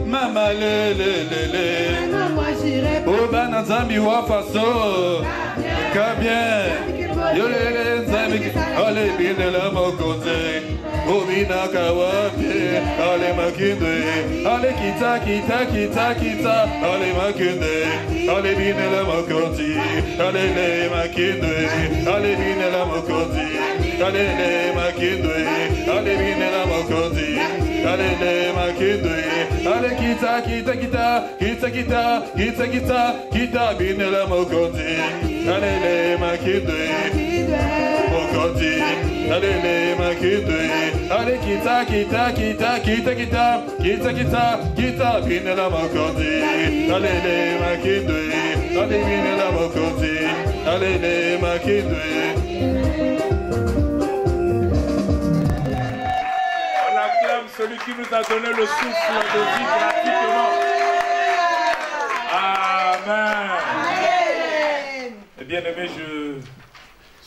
Mama lelelele. Moi j'irai pas. Oh bananzambi wa faso. Kabien. Yo lele nzambi. Ale bine la mokoze. Obina kawapi, ale makinde, ale kita kita kita kita, ale makinde, ale bine la mokozi, ale le makinde, ale bine la mokozi, ale le makinde, ale bine la mokozi, ale le makinde, ale kita kita kita kita kita kita kita kita bine la mokozi, ale le makinde, mokozi, ale le makinde. Allez, kita, kita, kita, kita, kita, kita, kita, kita, bine la mokozi. Allez, les makindwe. Allez, bine la mokozi. Allez, les makindwe. On acclame celui qui nous a donné le souffle de vie gratuitement. Amen. Eh bien aimé, je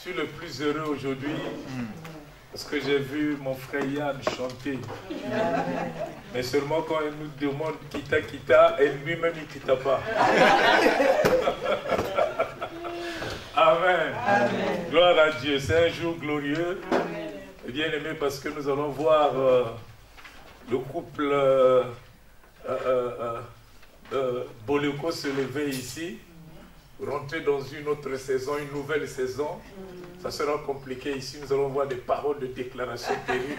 suis le plus heureux aujourd'hui. Parce que j'ai vu mon frère Yann chanter. Mais seulement quand il nous demande quitta quitta, et lui-même il ne quitta pas. Amen. Amen. Gloire à Dieu. C'est un jour glorieux. Et bien aimé parce que nous allons voir le couple Boleko se lever ici. Rentrer dans une autre saison, une nouvelle saison. Ça sera compliqué ici, nous allons voir des paroles de déclaration terribles.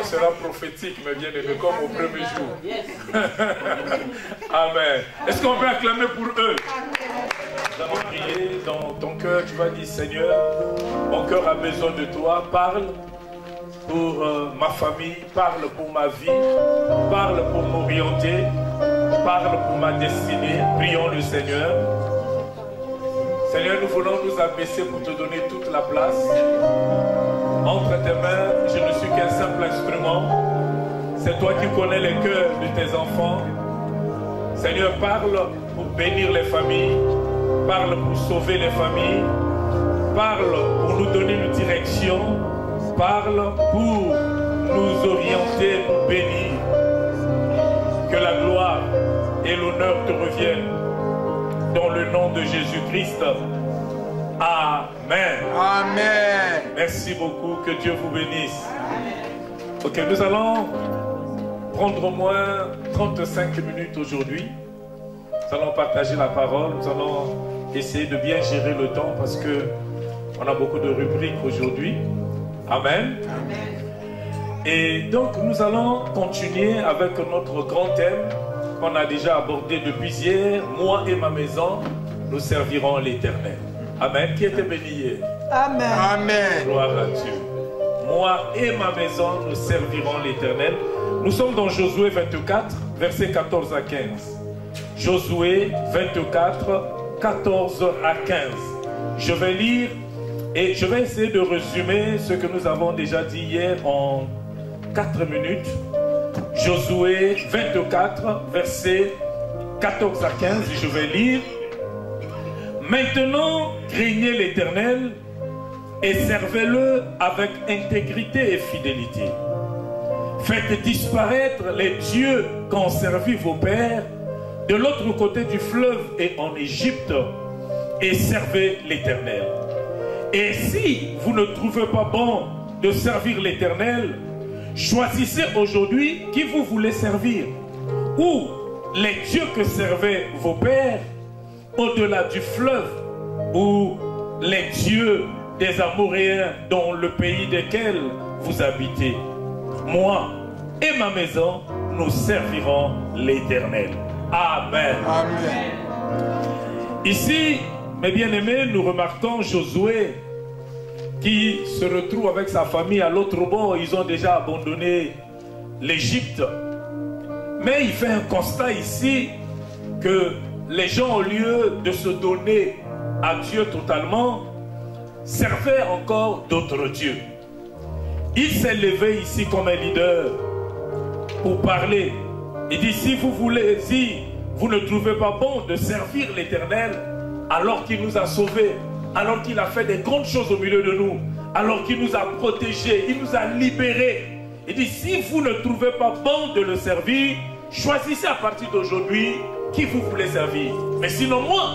Ça sera prophétique, mais bien aimé, comme au premier jour. Amen. Est-ce qu'on peut acclamer pour eux? Nous allons prier dans ton cœur, tu vas dire Seigneur, mon cœur a besoin de toi, parle pour ma famille, parle pour ma vie, parle pour m'orienter, parle pour ma destinée. Prions le Seigneur. Seigneur, nous voulons nous abaisser pour te donner toute la place. Entre tes mains, je ne suis qu'un simple instrument. C'est toi qui connais les cœurs de tes enfants. Seigneur, parle pour bénir les familles. Parle pour sauver les familles. Parle pour nous donner une direction. Parle pour nous orienter, nous bénir. Que la gloire et l'honneur te reviennent. Dans le nom de Jésus-Christ. Amen. Amen. Merci beaucoup. Que Dieu vous bénisse. Ok, nous allons prendre au moins 35 minutes aujourd'hui. Nous allons partager la parole. Nous allons essayer de bien gérer le temps parce que on a beaucoup de rubriques aujourd'hui. Amen. Amen. Et donc nous allons continuer avec notre grand thème qu'on a déjà abordé depuis hier. Moi et ma maison, nous servirons l'Éternel. Amen. Qui était béni hier? Amen. Amen. Gloire à Dieu. Moi et ma maison, nous servirons l'Éternel. Nous sommes dans Josué 24, versets 14 à 15. Josué 24, 14 à 15. Je vais lire et je vais essayer de résumer ce que nous avons déjà dit hier en 4 minutes. Josué 24, versets 14 à 15, je vais lire. Maintenant, craignez l'Éternel et servez-le avec intégrité et fidélité. Faites disparaître les dieux qu'ont servi vos pères de l'autre côté du fleuve et en Égypte et servez l'Éternel. Et si vous ne trouvez pas bon de servir l'Éternel, choisissez aujourd'hui qui vous voulez servir. Ou les dieux que servaient vos pères au-delà du fleuve, ou les dieux des Amoréens dans le pays desquels vous habitez. Moi et ma maison, nous servirons l'Éternel. Amen. Amen. Ici, mes bien-aimés, nous remarquons Josué qui se retrouve avec sa famille à l'autre bord. Ils ont déjà abandonné l'Égypte. Mais il fait un constat ici que les gens, au lieu de se donner à Dieu totalement, servaient encore d'autres dieux. Il s'est levé ici comme un leader pour parler. Il dit, si vous ne trouvez pas bon de servir l'Éternel, alors qu'il nous a sauvés, alors qu'il a fait des grandes choses au milieu de nous, alors qu'il nous a protégés, il nous a libérés. Il dit, si vous ne trouvez pas bon de le servir, choisissez à partir d'aujourd'hui qui vous voulez servir. Mais sinon, moi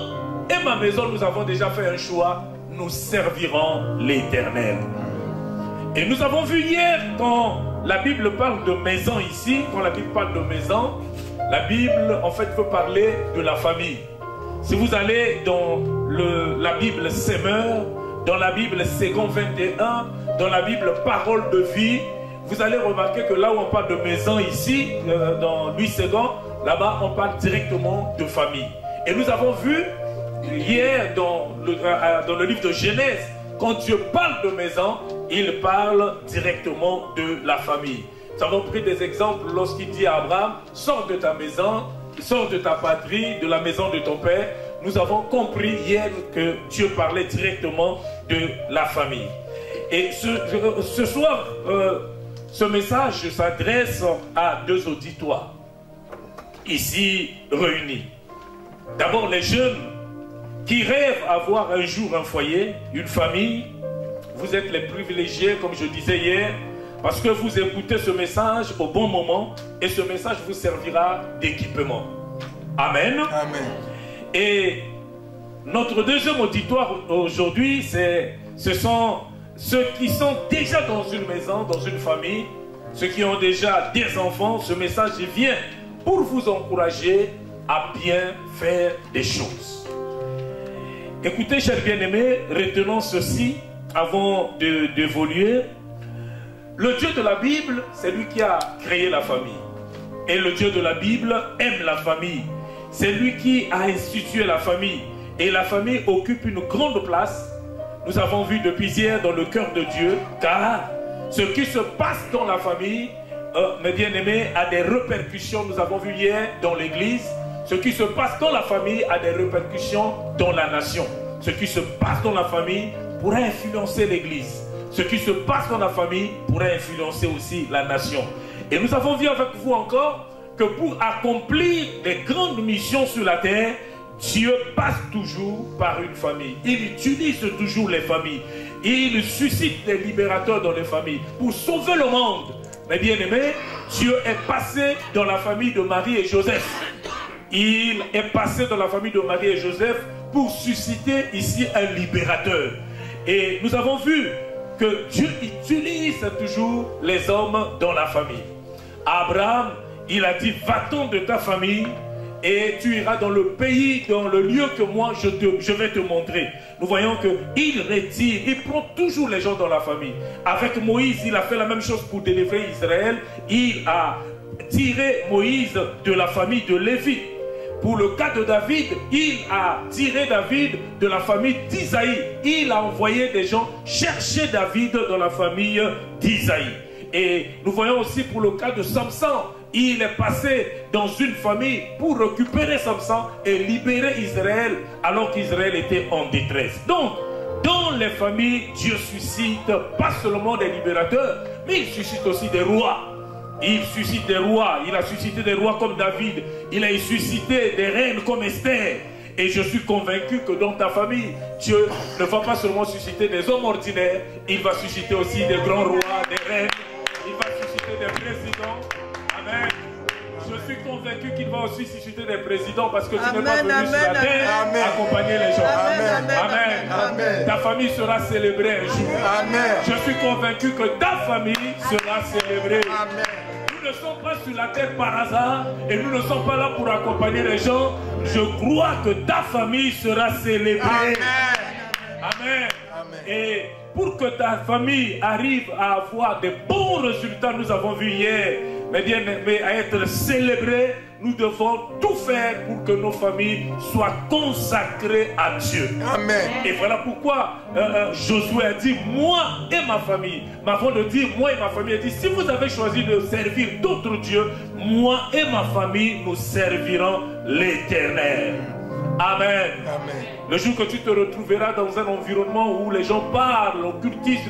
et ma maison, nous avons déjà fait un choix. Nous servirons l'Éternel. Et nous avons vu hier, quand la Bible parle de maison ici, quand la Bible parle de maison, la Bible en fait veut parler de la famille. Si vous allez dans la Bible Semeur, dans la Bible Second 21, dans la Bible Parole de vie, vous allez remarquer que là où on parle de maison ici, dans Louis II, là-bas on parle directement de famille. Et nous avons vu hier dans le livre de Genèse, quand Dieu parle de maison, il parle directement de la famille. Nous avons pris des exemples lorsqu'il dit à Abraham, sors de ta maison, sors de ta patrie, de la maison de ton père. Nous avons compris hier que Dieu parlait directement de la famille. Et ce soir, ce message s'adresse à deux auditoires ici réunis. D'abord les jeunes qui rêvent avoir un jour un foyer, une famille. Vous êtes les privilégiés, comme je disais hier, parce que vous écoutez ce message au bon moment et ce message vous servira d'équipement. Amen. Amen. Et notre deuxième auditoire aujourd'hui, ce sont ceux qui sont déjà dans une maison, dans une famille, ceux qui ont déjà des enfants. Ce message vient pour vous encourager à bien faire des choses. Écoutez, chers bien-aimés, retenons ceci avant d'évoluer. Le Dieu de la Bible, c'est lui qui a créé la famille. Et le Dieu de la Bible aime la famille. C'est lui qui a institué la famille. Et la famille occupe une grande place. Nous avons vu depuis hier dans le cœur de Dieu, car ce qui se passe dans la famille, mes bien-aimés, a des répercussions. Nous avons vu hier dans l'église. Ce qui se passe dans la famille a des répercussions dans la nation. Ce qui se passe dans la famille pourrait influencer l'église. Ce qui se passe dans la famille pourrait influencer aussi la nation. Et nous avons vu avec vous encore que pour accomplir des grandes missions sur la terre, Dieu passe toujours par une famille. Il utilise toujours les familles. Il suscite des libérateurs dans les familles pour sauver le monde. Mais bien aimé, Dieu est passé dans la famille de Marie et Joseph. Il est passé dans la famille de Marie et Joseph pour susciter ici un libérateur. Et nous avons vu que Dieu utilise toujours les hommes dans la famille. Abraham, il a dit, va-t'en de ta famille et tu iras dans le pays, dans le lieu que moi je vais te montrer. Nous voyons qu'il retire, il prend toujours les gens dans la famille. Avec Moïse, il a fait la même chose pour délivrer Israël. Il a tiré Moïse de la famille de Lévi. Pour le cas de David, il a tiré David de la famille d'Isaïe. Il a envoyé des gens chercher David dans la famille d'Isaïe. Et nous voyons aussi pour le cas de Samson, il est passé dans une famille pour récupérer Samson et libérer Israël alors qu'Israël était en détresse. Donc, dans les familles, Dieu suscite pas seulement des libérateurs, mais il suscite aussi des rois. Il suscite des rois, il a suscité des rois comme David, il a suscité des reines comme Esther. Et je suis convaincu que dans ta famille, Dieu ne va pas seulement susciter des hommes ordinaires, il va susciter aussi des grands rois, des reines, il va susciter des présidents. Amen. Je suis convaincu qu'il va aussi susciter des présidents parce que tu n'es pas venu sur la terre accompagner les gens. Amen. Amen. Amen. Ta famille sera célébrée un jour. Amen. Je suis convaincu que ta famille sera célébrée. Amen. Nous ne sommes pas sur la terre par hasard et nous ne sommes pas là pour accompagner les gens. Je crois que ta famille sera célébrée. Amen. Amen. Amen. Et pour que ta famille arrive à avoir de bons résultats, nous avons vu hier, mais à être célébrée, nous devons tout faire pour que nos familles soient consacrées à Dieu. Amen. Et voilà pourquoi Josué a dit, moi et ma famille. Mais avant de dire moi et ma famille, il a dit, si vous avez choisi de servir d'autres dieux, moi et ma famille, nous servirons l'Éternel. Amen. Amen. Le jour que tu te retrouveras dans un environnement où les gens parlent, occultistes,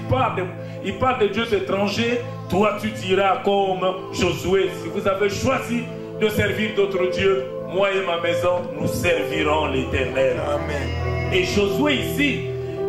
ils parlent de dieux étrangers, toi tu diras comme Josué, si vous avez choisi de servir d'autres dieux, moi et ma maison, nous servirons l'Éternel. Amen. Et Josué ici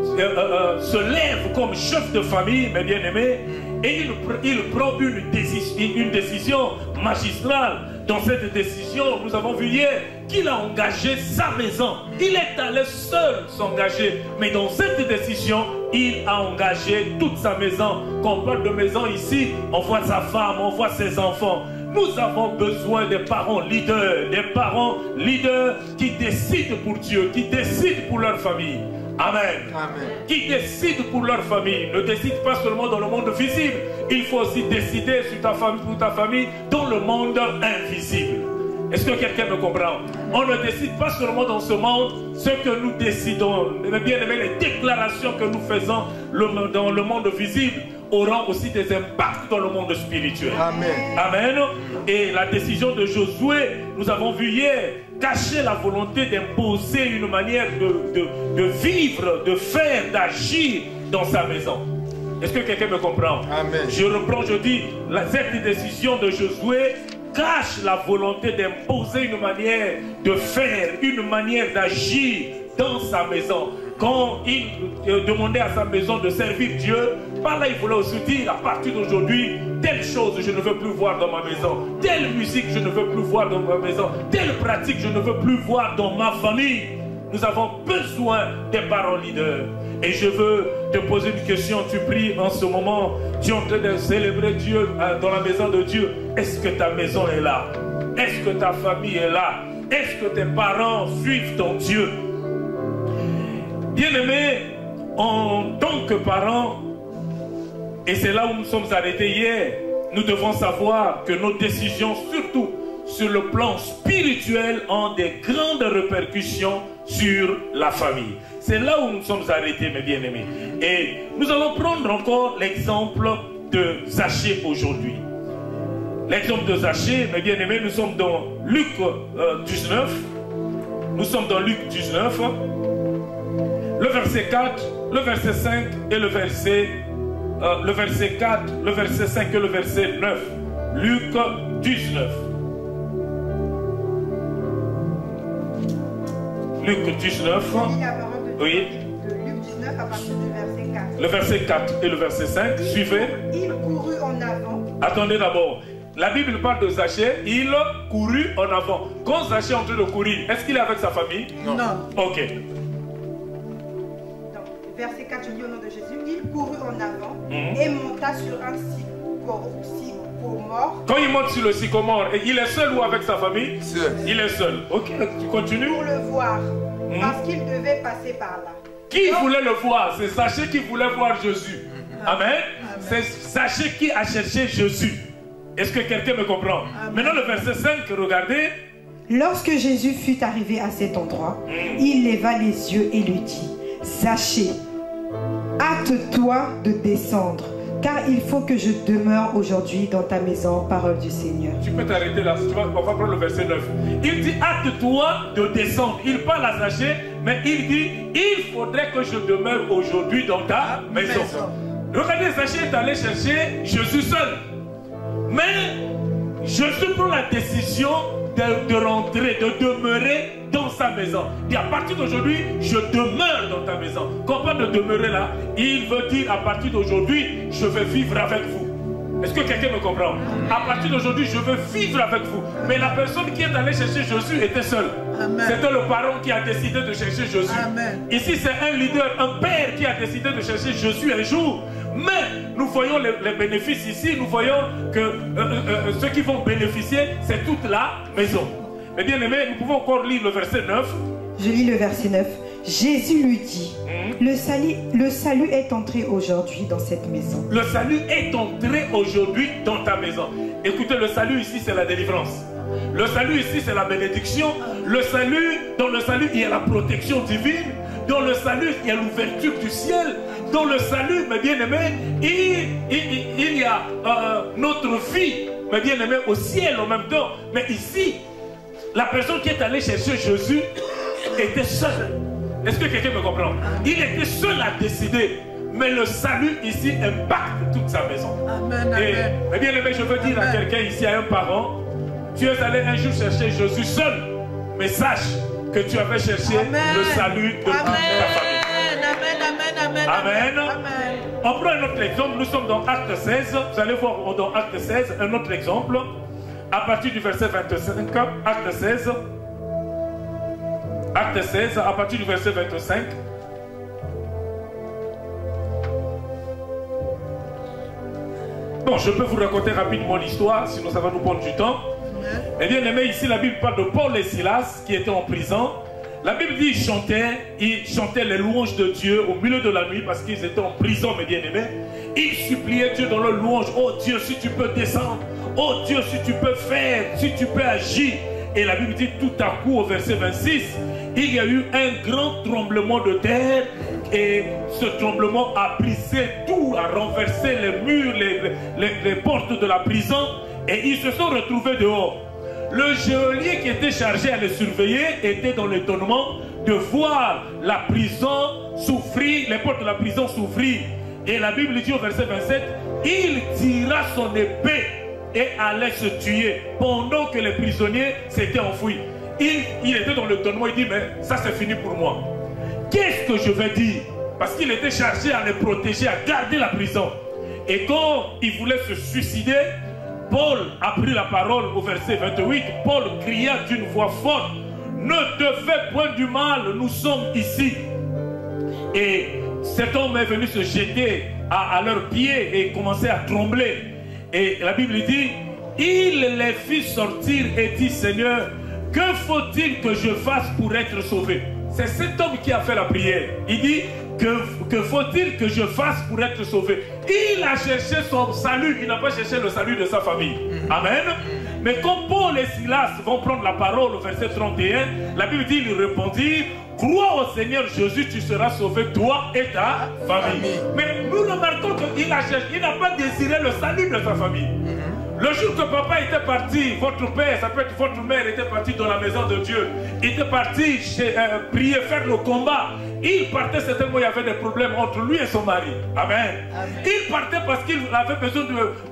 se lève comme chef de famille, mes bien-aimés, Et il prend une décision magistrale. Dans cette décision, nous avons vu hier qu'il a engagé sa maison. Il est allé seul s'engager. Mais dans cette décision, il a engagé toute sa maison. Quand on parle de maison ici, on voit sa femme, on voit ses enfants. Nous avons besoin des parents leaders qui décident pour Dieu, qui décident pour leur famille. Amen. Amen. Qui décident pour leur famille. Ne décide pas seulement dans le monde visible. Il faut aussi décider sur ta famille, pour ta famille dans le monde invisible. Est-ce que quelqu'un me comprend? On ne décide pas seulement dans ce monde ce que nous décidons. Mais bien aimé, les déclarations que nous faisons dans le monde visible auront aussi des impacts dans le monde spirituel. Amen. Amen. Et la décision de Josué, nous avons vu hier, cacher la volonté d'imposer une manière de vivre, de faire, d'agir dans sa maison. Est-ce que quelqu'un me comprend? Amen. Je reprends, je dis, cette décision de Josué cache la volonté d'imposer une manière de faire, une manière d'agir dans sa maison. Quand il demandait à sa maison de servir Dieu, par là il voulait aussi dire, à partir d'aujourd'hui, telle chose je ne veux plus voir dans ma maison, telle musique je ne veux plus voir dans ma maison, telle pratique je ne veux plus voir dans ma famille. Nous avons besoin des parents leaders. Et je veux te poser une question. Tu pries en ce moment, tu es en train de célébrer Dieu dans la maison de Dieu. Est-ce que ta maison est là? Est-ce que ta famille est là? Est-ce que tes parents suivent ton Dieu? Bien-aimés, en tant que parents, et c'est là où nous sommes arrêtés hier, nous devons savoir que nos décisions, surtout sur le plan spirituel, ont des grandes répercussions sur la famille. C'est là où nous sommes arrêtés, mes bien-aimés. Et nous allons prendre encore l'exemple de Zachée aujourd'hui. L'exemple de Zachée, mes bien-aimés, nous sommes dans Luc 19. Nous sommes dans Luc 19. Le verset 4, le verset 5 et le verset 4, le verset 5 et le verset 9. Luc 19. Luc 19. Oui. De Luc 19 à partir du verset 4. Le verset 4 et le verset 5. Suivez. Il courut en avant. Attendez d'abord. La Bible parle de Zachée. Il courut en avant. Quand Zachée est en train de courir, est-ce qu'il est avec sa famille? Non. Ok. Donc, verset 4, je lis au nom de Jésus. Il courut en avant et monta sur un sycomore. Quand il monte sur le sycomore, il est seul ou avec sa famille? Seul. Il est seul. Ok, tu continues. Pour le voir. Parce qu'il devait passer par là. Qui voulait le voir? C'est Zachée qui voulait voir Jésus. Amen. C'est Zachée qui a cherché Jésus. Est-ce que quelqu'un me comprend? Maintenant le verset 5, regardez. Lorsque Jésus fut arrivé à cet endroit, il leva les yeux et lui dit: Zachée, hâte-toi de descendre, car il faut que je demeure aujourd'hui dans ta maison, parole du Seigneur. Tu peux t'arrêter là, on va prendre le verset 9. Il dit: hâte-toi de descendre. Il parle à Zachée, mais il dit: il faudrait que je demeure aujourd'hui dans ta maison. Regardez, Zachée est allé chercher Jésus seul. Mais Jésus prend la décision de rentrer, de demeurer dans sa maison. Et à partir d'aujourd'hui, je demeure dans ta maison. Quand on parle de demeurer là, il veut dire à partir d'aujourd'hui, je vais vivre avec vous. Est-ce que quelqu'un me comprend? À partir d'aujourd'hui, je veux vivre avec vous. Mais la personne qui est allée chercher Jésus était seule. C'était le parent qui a décidé de chercher Jésus. Amen. Ici, c'est un leader, un père qui a décidé de chercher Jésus un jour. Mais nous voyons les bénéfices ici. Nous voyons que ceux qui vont bénéficier, c'est toute la maison. Mais bien aimé, nous pouvons encore lire le verset 9. Je lis le verset 9. Jésus lui dit: le salut est entré aujourd'hui dans cette maison. Le salut est entré aujourd'hui dans ta maison. Écoutez, le salut ici, c'est la délivrance. Le salut ici, c'est la bénédiction. Le salut, dans le salut, il y a la protection divine. Dans le salut, il y a l'ouverture du ciel. Dans le salut, mes bien-aimés, il y a notre vie, mes bien-aimés, au ciel en même temps. Mais ici, la personne qui est allée chercher Jésus était seule. Est-ce que quelqu'un me comprend? Il était seul à décider. Mais le salut ici impacte toute sa maison. Amen, amen. Et, mes bien-aimés, je veux dire à quelqu'un ici, à un parent, tu es allé un jour chercher Jésus seul. Mais sache que tu avais cherché le salut de ta famille. Amen, amen, amen. Amen. Amen. On prend un autre exemple, nous sommes dans Acte 16, vous allez voir dans Acte 16, un autre exemple, à partir du verset 25, Acte 16, à partir du verset 25. Bon, je peux vous raconter rapidement l'histoire, sinon ça va nous prendre du temps. Mais bien aimé, ici la Bible parle de Paul et Silas qui étaient en prison. La Bible dit ils chantaient les louanges de Dieu au milieu de la nuit parce qu'ils étaient en prison, mes bien-aimés. Ils suppliaient Dieu dans leur louange. Oh Dieu, si tu peux descendre. Oh Dieu, si tu peux faire, si tu peux agir. Et la Bible dit tout à coup au verset 26, il y a eu un grand tremblement de terre. Et ce tremblement a brisé tout, a renversé les murs, les portes de la prison. Et ils se sont retrouvés dehors. Le geôlier qui était chargé à les surveiller était dans l'étonnement de voir la prison souffrir, les portes de la prison souffrir. Et la Bible dit au verset 27, il tira son épée et allait se tuer pendant que les prisonniers s'étaient enfouis. Il était dans l'étonnement, il dit, mais ça c'est fini pour moi. Qu'est-ce que je vais dire? Parce qu'il était chargé à les protéger, à garder la prison. Et quand il voulait se suicider, Paul a pris la parole au verset 28. Paul cria d'une voix forte, ne te fais point du mal, nous sommes ici. Et cet homme est venu se jeter à leurs pieds et commençait à trembler. Et la Bible dit, il les fit sortir et dit, Seigneur, que faut-il que je fasse pour être sauvé? C'est cet homme qui a fait la prière. Il dit, que faut-il que je fasse pour être sauvé? Il a cherché son salut, il n'a pas cherché le salut de sa famille. Amen. Mais quand Paul et Silas vont prendre la parole au verset 31, la Bible dit, il répondit, crois au Seigneur Jésus, tu seras sauvé, toi et ta famille. Mais nous remarquons qu'il a cherché, il n'a pas désiré le salut de sa famille. Le jour que papa était parti, votre père, ça peut être votre mère, était parti dans la maison de Dieu. Il était parti prier, faire le combat. Il partait certainement, il y avait des problèmes entre lui et son mari. Amen. Il partait parce qu'il avait besoin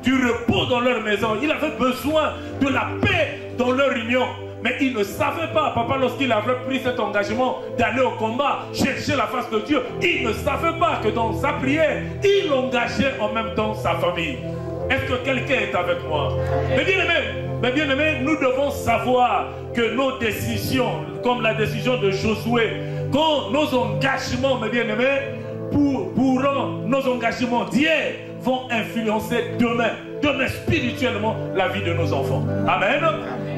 du repos dans leur maison. Il avait besoin de la paix dans leur union. Mais il ne savait pas, papa, lorsqu'il avait pris cet engagement d'aller au combat, chercher la face de Dieu, il ne savait pas que dans sa prière, il engageait en même temps sa famille. Est-ce que quelqu'un est avec moi? Mais bien aimé, nous devons savoir que nos décisions, comme la décision de Josué, quand nos engagements, mes bien-aimés, nos engagements d'hier vont influencer demain spirituellement la vie de nos enfants. Amen.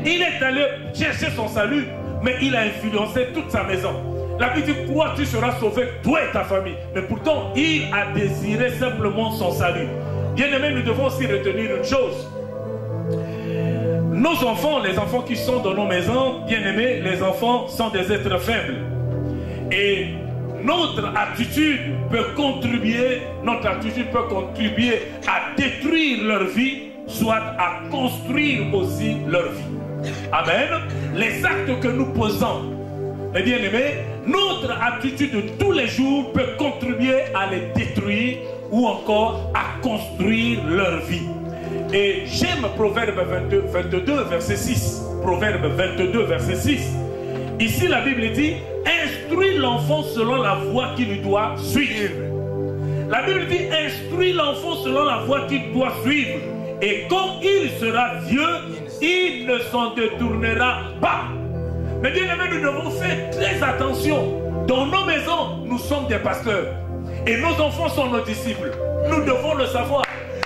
Il est allé chercher son salut, mais il a influencé toute sa maison. La Bible dit, quoi, tu seras sauvé, toi et ta famille. Mais pourtant, il a désiré simplement son salut. Bien-aimés, nous devons aussi retenir une chose. Nos enfants, les enfants qui sont dans nos maisons, bien-aimés, les enfants sont des êtres faibles. Et notre attitude peut contribuer à détruire leur vie, soit à construire aussi leur vie. Amen. Les actes que nous posons, mes bien-aimés, notre attitude de tous les jours peut contribuer à les détruire ou encore à construire leur vie. Et j'aime Proverbe 22, verset 6. Proverbe 22, verset 6. Ici, la Bible dit, instruis l'enfant selon la voie qu'il doit suivre. La Bible dit, instruis l'enfant selon la voie qu'il doit suivre. Et quand il sera vieux, il ne s'en détournera pas. Mais bien aimé, nous devons faire très attention. Dans nos maisons, nous sommes des pasteurs. Et nos enfants sont nos disciples. Nous devons le savoir.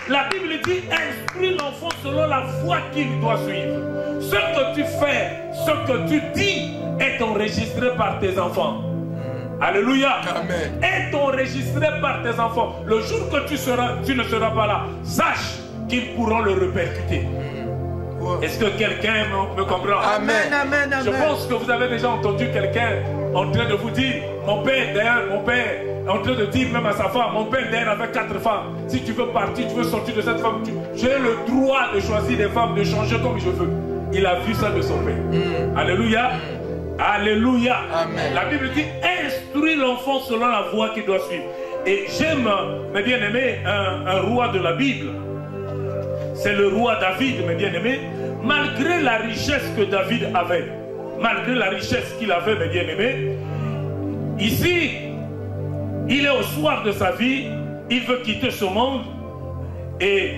La Bible dit, instruis l'enfant selon la voie qu'il doit suivre. Ce que tu fais, ce que tu dis, est enregistré par tes enfants. Alléluia. Amen. Est enregistré par tes enfants. Le jour que tu ne seras pas là, sache qu'ils pourront le répercuter. Est-ce que quelqu'un me comprend? Amen, amen, amen. Je pense que vous avez déjà entendu quelqu'un en train de vous dire, mon père, d'ailleurs, mon père, en train de dire même à sa femme, mon père d'ailleurs avait 4 femmes. Si tu veux partir, tu veux sortir de cette femme, j'ai le droit de choisir des femmes, de changer comme je veux. Il a vu ça de son père. Alléluia. Alléluia. Amen. La Bible dit, instruis l'enfant selon la voie qu'il doit suivre. Et j'aime, mes bien-aimés, un roi de la Bible. C'est le roi David, mes bien-aimés. Malgré la richesse que David avait, malgré la richesse qu'il avait, mes bien-aimés, ici, il est au soir de sa vie, il veut quitter ce monde et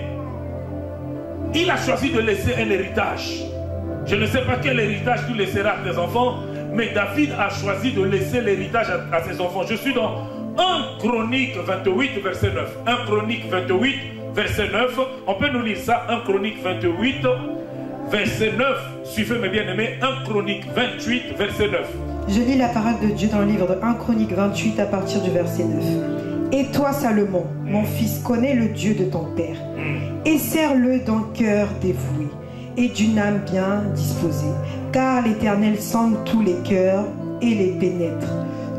il a choisi de laisser un héritage. Je ne sais pas quel héritage tu laisseras à tes enfants, mais David a choisi de laisser l'héritage à ses enfants. Je suis dans 1 Chronique 28, verset 9. 1 Chronique 28, verset 9. On peut nous lire ça, 1 Chronique 28, verset 9. Suivez mes bien-aimés, 1 Chronique 28, verset 9. Je lis la parole de Dieu dans le livre de 1 Chronique 28 à partir du verset 9. Et toi, Salomon, mon fils, connais le Dieu de ton père, et sers-le d'un cœur dévoué et d'une âme bien disposée, car l'Éternel sonde tous les cœurs et les pénètre,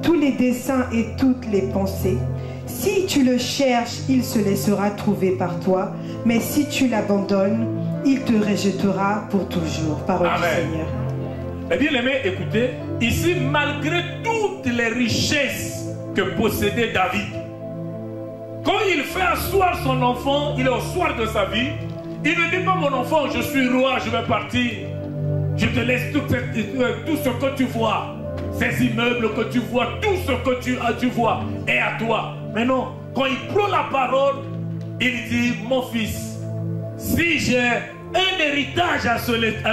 tous les desseins et toutes les pensées. Si tu le cherches, il se laissera trouver par toi, mais si tu l'abandonnes, il te rejettera pour toujours. Parole du Seigneur. Eh bien, aimés, écoutez, ici, malgré toutes les richesses que possédait David, quand il fait asseoir son enfant, il est au soir de sa vie, il ne dit pas, mon enfant, je suis roi, je vais partir. Je te laisse tout ce que tu vois, ces immeubles que tu vois, tout ce que tu vois est à toi. Mais non, quand il prend la parole, il dit, mon fils, si j'ai un héritage à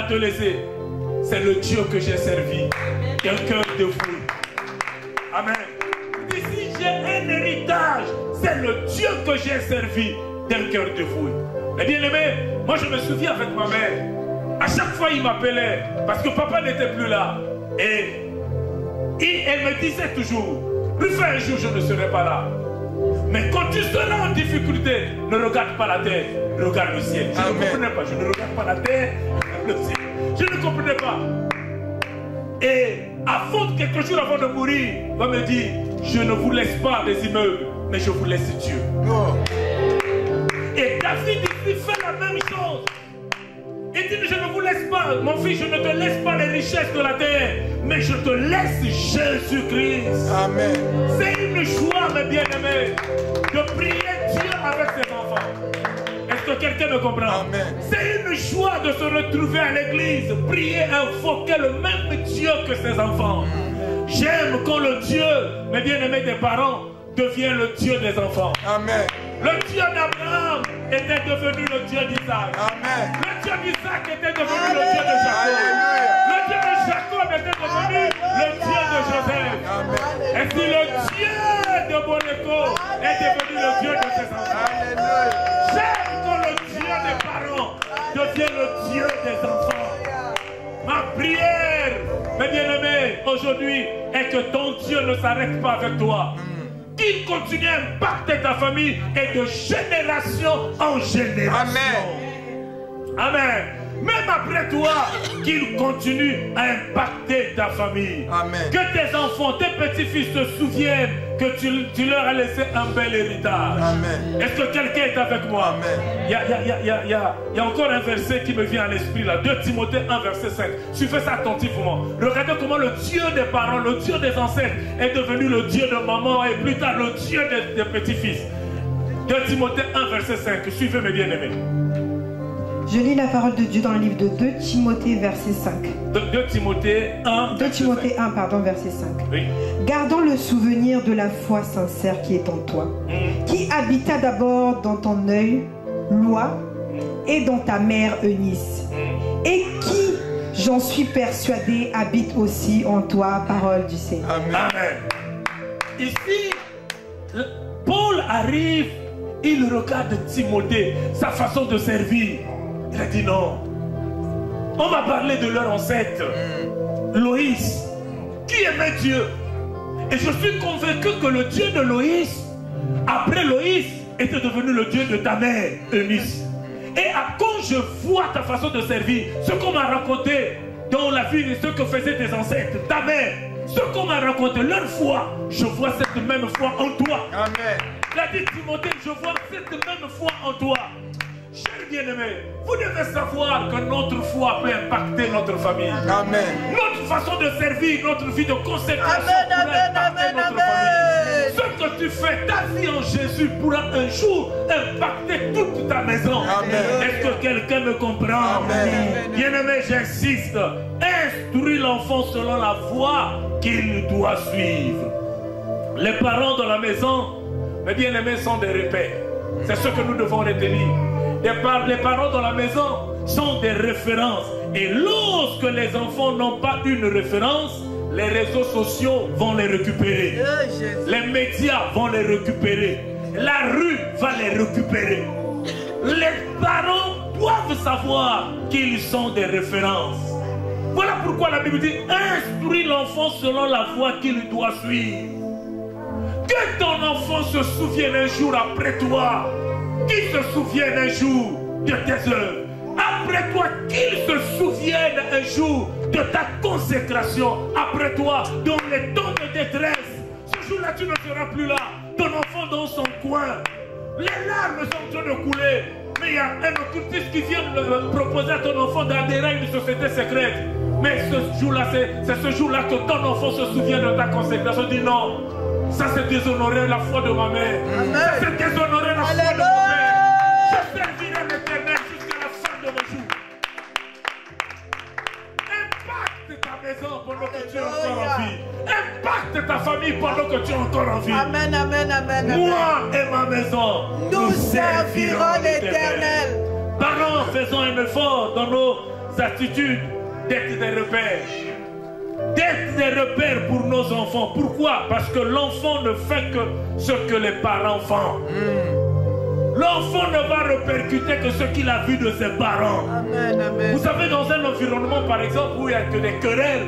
te laisser, c'est le Dieu que j'ai servi, d'un cœur dévoué. Amen. Et si j'ai un héritage, c'est le Dieu que j'ai servi, d'un cœur dévoué. Mais bien aimé, moi je me souviens avec ma mère, à chaque fois il m'appelait, parce que papa n'était plus là, et elle me disait toujours, Rufin, un jour je ne serai pas là. Mais quand tu seras en difficulté, ne regarde pas la terre, regarde le ciel. Je ne comprenais pas, je ne regarde pas la terre, le ciel. Je ne comprenais pas. Et quelques jours avant de mourir, il va me dire, je ne vous laisse pas des immeubles, mais je vous laisse Dieu. Oh. Et David ici fait la même chose. Il dit, je ne vous laisse pas, mon fils, je ne te laisse pas les richesses de la terre, mais je te laisse Jésus-Christ. Amen. C'est une joie, mes bien-aimés, de prier Dieu avec ses enfants. Est-ce que quelqu'un me comprend? C'est une joie de se retrouver à l'église, prier, invoquer le même Dieu que ses enfants. J'aime quand le Dieu, mes bien-aimés des parents, devient le Dieu des enfants. Amen. Le Dieu d'Abraham était devenu le Dieu d'Isaac. Le Dieu d'Isaac était devenu le Dieu de Jacob. Le Dieu de Jacob était devenu le Dieu de Joseph. Et si le Dieu de Boléco est devenu le Dieu de ses enfants. J'aime quand le Dieu des parents devient le Dieu des enfants. Ma prière, mes bien-aimés, aujourd'hui, est que ton Dieu ne s'arrête pas avec toi. Qu'il continue à impacter ta famille et de génération en génération. Amen. Amen. Même après toi, qu'il continue à impacter ta famille. Amen. Que tes enfants, tes petits-fils se souviennent que tu leur as laissé un bel héritage. Amen. Est-ce que quelqu'un est avec moi? Il y a encore un verset qui me vient à l'esprit là. 2 Timothée 1, verset 5. Suivez ça attentivement. Regardez comment le Dieu des parents, le Dieu des ancêtres est devenu le Dieu de maman et plus tard le Dieu des petits-fils. 2 Timothée 1, verset 5. Suivez mes bien-aimés. Je lis la parole de Dieu dans le livre de 2 Timothée, verset 5. 2 Timothée 1, 2 Timothée 1, pardon, verset 5. Oui. Gardons le souvenir de la foi sincère qui est en toi, qui habita d'abord dans ton œil, Loi, et dans ta mère Eunice, et qui, j'en suis persuadé, habite aussi en toi, parole du Seigneur. Amen. Amen. Ici, Paul arrive, il regarde Timothée, sa façon de servir. Il a dit non. On m'a parlé de leur ancêtre, Loïs, qui aimait Dieu. Et je suis convaincu que le Dieu de Loïs, après Loïs, était devenu le Dieu de ta mère, Eunice. Et quand je vois ta façon de servir, ce qu'on m'a raconté dans la vie de ce que faisaient tes ancêtres, ta mère, ce qu'on m'a raconté, leur foi, je vois cette même foi en toi. Amen. Il a dit Timothée, je vois cette même foi en toi. Chers bien-aimés, vous devez savoir que notre foi peut impacter notre famille. Amen. Notre façon de servir, notre vie de consécration pourra impacter notre famille. Ce que tu fais, ta vie en Jésus pourra un jour impacter toute ta maison. Est-ce que quelqu'un me comprend? Bien-aimé, j'insiste. Instruis l'enfant selon la voie qu'il doit suivre. Les parents de la maison mes bien-aimés, sont des repères. C'est ce que nous devons retenir. Les parents dans la maison sont des références. Et lorsque les enfants n'ont pas une référence, les réseaux sociaux vont les récupérer. Les médias vont les récupérer. La rue va les récupérer. Les parents doivent savoir qu'ils sont des références. Voilà pourquoi la Bible dit: instruis l'enfant selon la voie qu'il doit suivre. Que ton enfant se souvienne un jour après toi, qu'il se souvienne un jour de tes œuvres. Après toi, qu'il se souvienne un jour de ta consécration. Après toi, dans les temps de détresse, ce jour-là, tu ne seras plus là. Ton enfant dans son coin. Les larmes sont en train de couler. Mais il y a un occultiste qui vient de proposer à ton enfant d'adhérer à une société secrète. Mais ce jour-là, c'est ce jour-là que ton enfant se souvient de ta consécration. Dis non, ça c'est déshonorer la foi de ma mère. Amen. Ça c'est déshonorer la foi de ma mère. Je servirai l'Éternel jusqu'à la fin de mes jours. Impacte ta maison pendant que tu es encore en vie. Impacte ta famille pendant que tu es encore en vie. Amen, amen, amen. Moi et ma maison, nous servirons l'Éternel. Parents, faisons un effort dans nos attitudes d'être des repères. D'être des repères pour nos enfants. Pourquoi? Parce que l'enfant ne fait que ce que les parents font. L'enfant ne va répercuter que ce qu'il a vu de ses parents. Amen, amen. Vous savez, dans un environnement, par exemple, où il n'y a que des querelles,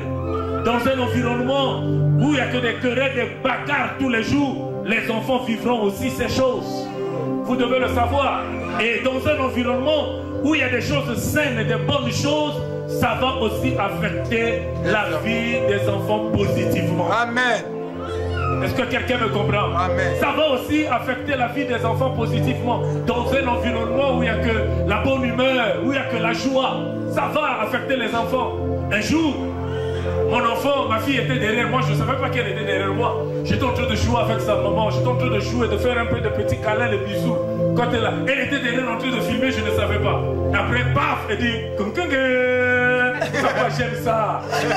dans un environnement où il n'y a que des querelles, des bagarres tous les jours, les enfants vivront aussi ces choses. Vous devez le savoir. Et dans un environnement où il y a des choses saines et des bonnes choses, ça va aussi affecter la vie des enfants positivement. Amen. Est-ce que quelqu'un me comprend? Amen. Ça va aussi affecter la vie des enfants positivement. Dans un environnement où il n'y a que la bonne humeur, où il n'y a que la joie, ça va affecter les enfants. Un jour, mon enfant, ma fille était derrière moi, je ne savais pas qu'elle était derrière moi. J'étais en train de jouer avec sa maman, j'étais en train de jouer, de faire un peu de petits câlins, de bisous. Quand elle était derrière en train de filmer, je ne savais pas. Et après, paf, elle dit, papa, j'aime ça. Et c'est ce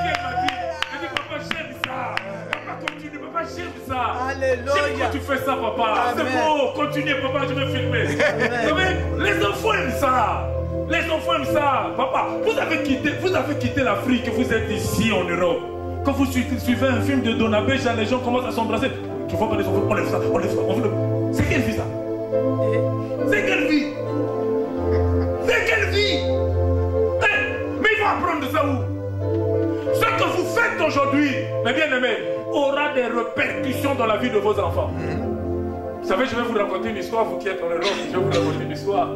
qu'elle m'a dit. Elle dit, papa, j'aime ça. Papa, continue, papa, j'aime ça. J'aime quand tu fais ça, papa. C'est beau, continue, papa, je vais filmer. Vous savez, les enfants aiment ça. Les enfants aiment ça. Papa, vous avez quitté l'Afrique, vous êtes ici en Europe. Quand vous suivez un film de Donabéja, les gens commencent à s'embrasser. Tu vois pas les enfants, on lève ça, on lève ça, on lève. C'est quelle vie ça? C'est quelle vie? C'est quelle vie? Mais ils vont apprendre ça où? Ce que vous faites aujourd'hui, mes bien-aimés, aura des répercussions dans la vie de vos enfants. Vous savez, je vais vous raconter une histoire, vous qui êtes en Europe, je vais vous raconter une histoire.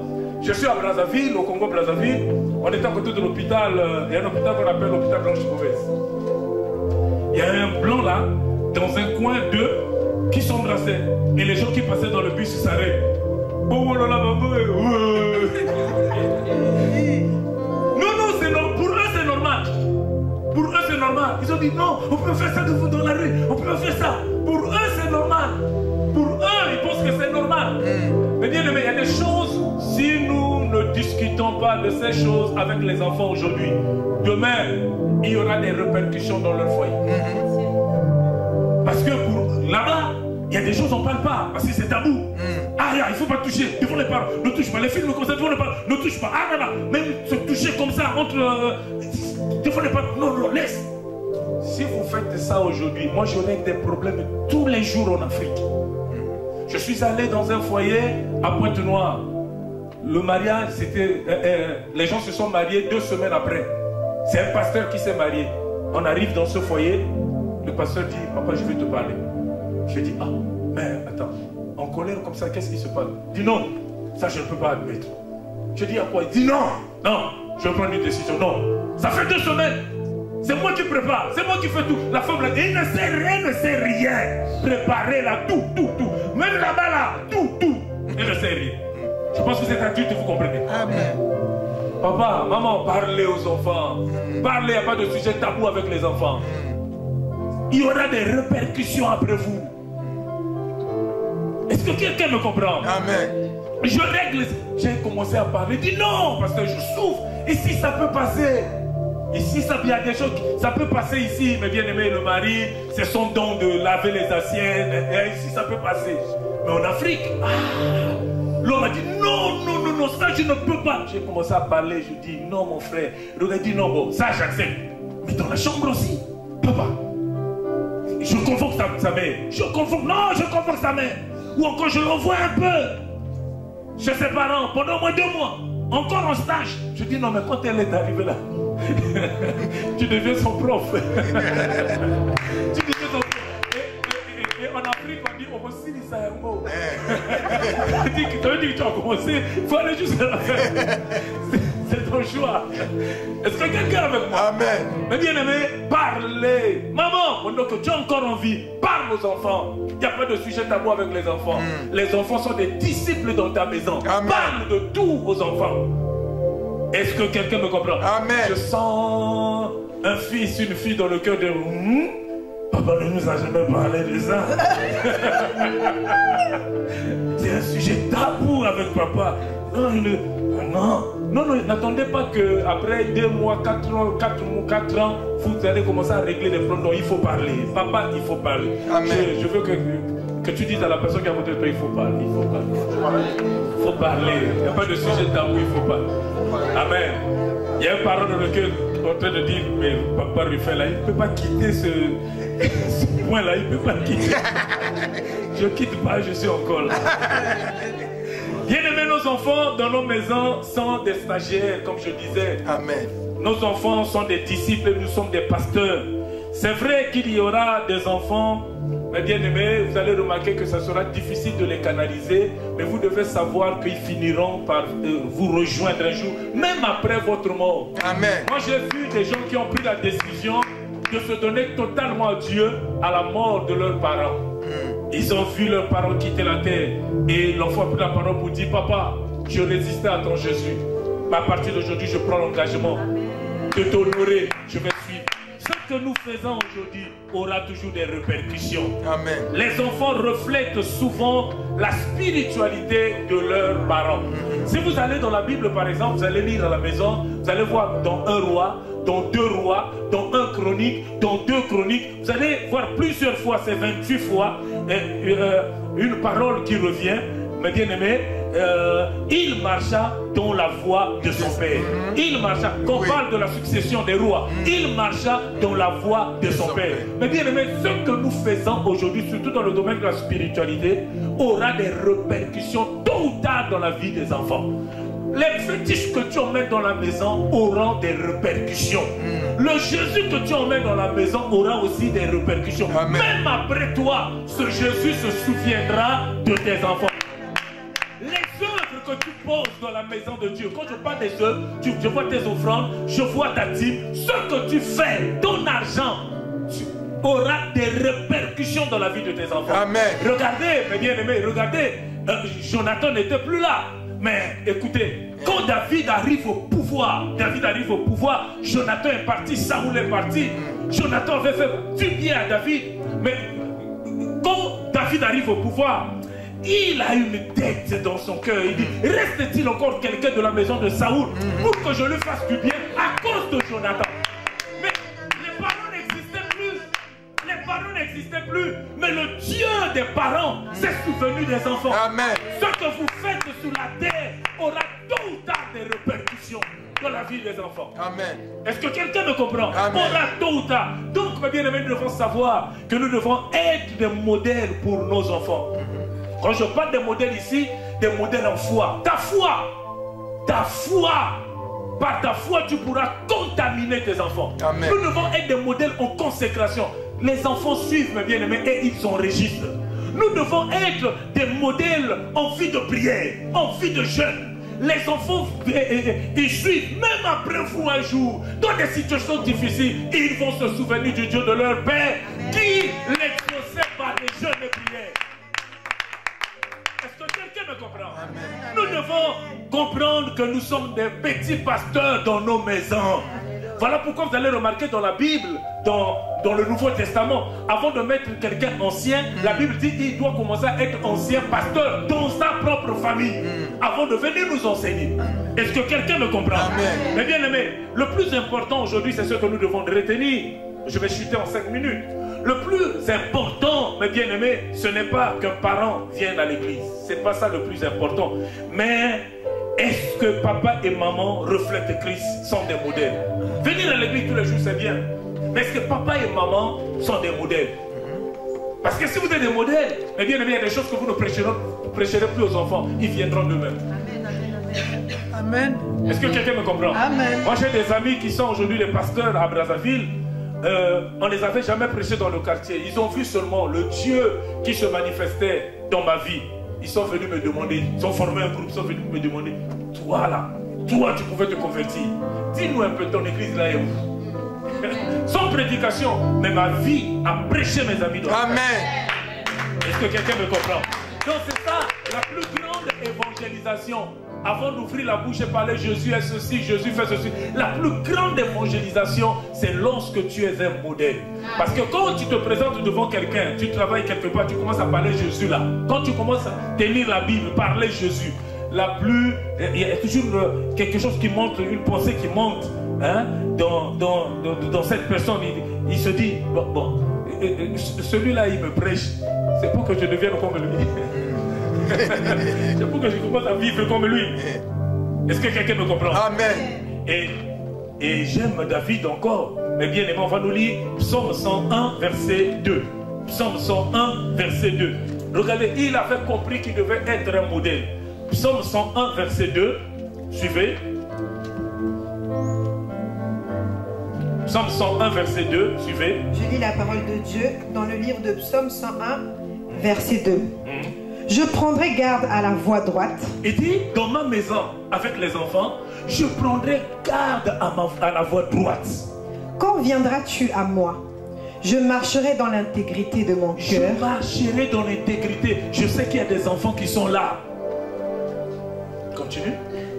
Je suis à Brazzaville, au Congo-Brazzaville. On est à côté de l'hôpital, il y a un hôpital qu'on appelle l'hôpital Blanche-Mauvaise. Il y a un blanc là, dans un coin d'eux, qui s'embrassaient. Et les gens qui passaient dans le bus s'arrêtent. Non, non, c'est normal. Pour eux, c'est normal. Pour eux, c'est normal. Ils ont dit non, on peut faire ça de vous dans la rue. On peut faire ça. Pour eux, c'est normal. Pour eux, ils pensent que c'est normal. Mais bien aimé, il y a des choses, si nous ne discutons pas de ces choses avec les enfants aujourd'hui, demain, il y aura des répercussions dans leur foyer. Parce que là-bas, il y a des choses qu'on ne parle pas, parce que c'est tabou. Ah, il ne faut pas toucher, devant les parents, ne touche pas. Les films comme ça, devant les parents, ne touche pas. Ah, là, là, même se toucher comme ça, entre devant les parents, non, non, laisse. Si vous faites ça aujourd'hui, moi j'aurai des problèmes tous les jours en Afrique. Je suis allé dans un foyer à Pointe-Noire. Le mariage, c'était... les gens se sont mariés 2 semaines après. C'est un pasteur qui s'est marié. On arrive dans ce foyer, le pasteur dit, papa, je vais te parler. Je dis, ah, mais attends, en colère comme ça, qu'est-ce qui se passe? Il dit, non, ça je ne peux pas admettre. Je dis, à quoi? Il dit, non, non, je vais prendre une décision. Non, ça fait 2 semaines. C'est moi qui prépare, c'est moi qui fais tout. La femme là, elle ne sait rien. Préparer là, tout. Même là-bas là, tout. Elle ne sait rien. Je pense que c'est adulte, vous comprenez. Amen. Papa, maman, parlez aux enfants. Parlez, il n'y a pas de sujet tabou avec les enfants. Il y aura des répercussions après vous. Est-ce que quelqu'un me comprend? Amen. Je règle, j'ai commencé à parler. Dis non, parce que je souffre. Et si ça peut passer? Ici, il y a des choses, ça peut passer ici, mais bien aimé, le mari, c'est son don de laver les assiettes. Et ici, ça peut passer. Mais en Afrique, l'homme a dit non, non, non, non, ça je ne peux pas. J'ai commencé à parler, je dis non, mon frère. L'homme a dit non, bon, ça j'accepte. Mais dans la chambre aussi, papa, je convoque sa mère. Je convoque, non, je convoque sa mère. Ou encore, je l'envoie un peu chez ses parents pendant au moins 2 mois. Encore en stage. Je dis non, mais quand elle est arrivée là, tu deviens son prof. Tu deviens son prof. Et en Afrique, on dit on aussi dit ça un mot. Tu dis que tu as commencé, il faut aller juste à la fin. C'est ton choix. Est-ce que quelqu'un est avec moi? Amen. Mais bien aimé, parlez. Maman, pendant que tu as encore envie, parle aux enfants. Il n'y a pas de sujet tabou avec les enfants. Les enfants sont des disciples dans ta maison. Amen. Parle de tout aux enfants. Est-ce que quelqu'un me comprend? Amen. Je sens un fils, une fille dans le cœur de... Papa ne nous a jamais parlé de ça. C'est un sujet tabou avec papa. Non, n'attendez pas qu'après 2 mois, 4 ans, vous allez commencer à régler les problèmes. Non, il faut parler. Papa, il faut parler. Amen. Je veux que tu dises à la personne qui a voté pour toi, il faut parler. Il faut parler. Il faut parler. Il n'y a pas de sujet tabou, il faut parler. Amen. Il y a un parent dans lequel en train de dire, mais papa Ruffin là, il ne peut pas quitter ce point là, il ne peut pas quitter. Je ne quitte pas, je suis encore là. Bien-aimés, nos enfants dans nos maisons sont des stagiaires, comme je disais. Amen. Nos enfants sont des disciples, nous sommes des pasteurs. C'est vrai qu'il y aura des enfants, mais bien aimés, vous allez remarquer que ça sera difficile de les canaliser, mais vous devez savoir qu'ils finiront par vous rejoindre un jour, même après votre mort. Amen. Moi j'ai vu des gens qui ont pris la décision de se donner totalement à Dieu à la mort de leurs parents. Ils ont vu leurs parents quitter la terre et l'enfant a pris la parole pour dire, papa, je résistais à ton Jésus. Mais à partir d'aujourd'hui, je prends l'engagement de t'honorer, je vais suivre. Ce que nous faisons aujourd'hui aura toujours des répercussions. Amen. Les enfants reflètent souvent la spiritualité de leurs parents. Si vous allez dans la Bible, par exemple, vous allez lire à la maison, vous allez voir dans 1 roi, dans 2 rois, dans 1 chronique, dans 2 chroniques, vous allez voir plusieurs fois, c'est 28 fois, une parole qui revient, mais bien aimé, il marcha dans la voie de son père. Il marcha, quand on parle de la succession des rois, il marcha dans la voie de son père. Mais bien aimé, ce que nous faisons aujourd'hui, surtout dans le domaine de la spiritualité, aura des répercussions tôt ou tard dans la vie des enfants. Les fétiches que tu emmènes dans la maison auront des répercussions. Le Jésus que tu emmènes dans la maison aura aussi des répercussions. Amen. Même après toi, ce Jésus se souviendra de tes enfants. Les œuvres que tu poses dans la maison de Dieu, quand je parle des œuvres, je vois tes offrandes, je vois ta dîme, ce que tu fais, ton argent, aura des répercussions dans la vie de tes enfants. Amen. Regardez, mes bien-aimés, regardez, Jonathan n'était plus là. Mais écoutez, quand David arrive au pouvoir, Jonathan est parti, Saoul est parti. Jonathan avait fait du bien à David. Mais quand David arrive au pouvoir, il a une tête dans son cœur. Il dit, reste-t-il encore quelqu'un de la maison de Saoul pour que je lui fasse du bien à cause de Jonathan? Mais les parents n'existaient plus. Les parents n'existaient plus. Mais le Dieu des parents s'est souvenu des enfants. Amen. Ce que vous faites sur la terre aura tôt ou tard des répercussions dans la vie des enfants. Amen. Est-ce que quelqu'un me comprend? Amen. Aura tôt ou tard. Donc, mes bien-aimés, nous devons savoir que nous devons être des modèles pour nos enfants. Quand je parle des modèles ici, des modèles en foi. Ta foi, par ta foi, tu pourras contaminer tes enfants. Amen. Nous devons être des modèles en consécration. Les enfants suivent, mes bien-aimés, et ils s'enregistrent. Nous devons être des modèles en vie de prière, en vie de jeûne. Les enfants, ils suivent, même après vous un jour, dans des situations difficiles, ils vont se souvenir du Dieu de leur Père qui les exauçait par les jeûnes et prières. Est-ce que quelqu'un me comprend? Amen. Nous devons comprendre que nous sommes des petits pasteurs dans nos maisons. Voilà pourquoi vous allez remarquer dans la Bible, dans le Nouveau Testament, avant de mettre quelqu'un ancien, la Bible dit qu'il doit commencer à être ancien pasteur dans sa propre famille. avant de venir nous enseigner. Est-ce que quelqu'un me comprend? Amen. Mais bien aimé, le plus important aujourd'hui, c'est ce que nous devons retenir. Je vais chuter en 5 minutes. Le plus important, mes bien-aimés, ce n'est pas qu'un parent vienne à l'église. Ce n'est pas ça le plus important. Mais est-ce que papa et maman reflètent Christ, sont des modèles? Venir à l'église tous les jours, c'est bien. Mais est-ce que papa et maman sont des modèles? Parce que si vous êtes des modèles, mes bien-aimés, il y a des choses que vous ne prêcherez plus aux enfants. Ils viendront d'eux-mêmes. Amen. Est-ce que quelqu'un me comprend? Amen. Moi, j'ai des amis qui sont aujourd'hui les pasteurs à Brazzaville. On ne les avait jamais prêchés dans le quartier. Ils ont vu seulement le Dieu qui se manifestait dans ma vie. Ils sont venus me demander, ils ont formé un groupe, ils sont venus me demander, toi là, toi tu pouvais te convertir. Dis-nous un peu, ton église là est où? Sans prédication, mais ma vie a prêché mes amis. Amen. Est-ce que quelqu'un me comprend? Donc c'est ça, la plus grande évangélisation. Avant d'ouvrir la bouche et parler Jésus est ceci, Jésus fait ceci. La plus grande évangélisation, c'est lorsque tu es un modèle. Parce que quand tu te présentes devant quelqu'un, tu travailles quelque part, tu commences à parler Jésus là. Quand tu commences à tenir la Bible, parler Jésus, il y a toujours quelque chose qui monte, une pensée qui monte hein, dans cette personne. Il se dit, bon, celui-là il me prêche, c'est pour que je devienne comme lui. C'est pour que je commence à vivre comme lui. Est-ce que quelqu'un me comprend? Amen. Et j'aime David encore. Mais bien aimé, on va nous lire Psaume 101, verset 2. Psaume 101, verset 2. Regardez, il avait compris qu'il devait être un modèle. Psaume 101, verset 2. Suivez. Psaume 101, verset 2. Suivez. Je lis la parole de Dieu dans le livre de Psaume 101, verset 2. Je prendrai garde à la voie droite. Il dit, dans ma maison, avec les enfants, je prendrai garde à la voie droite. Quand viendras-tu à moi? Je marcherai dans l'intégrité de mon cœur. Je marcherai dans l'intégrité. Je sais qu'il y a des enfants qui sont là. Continue.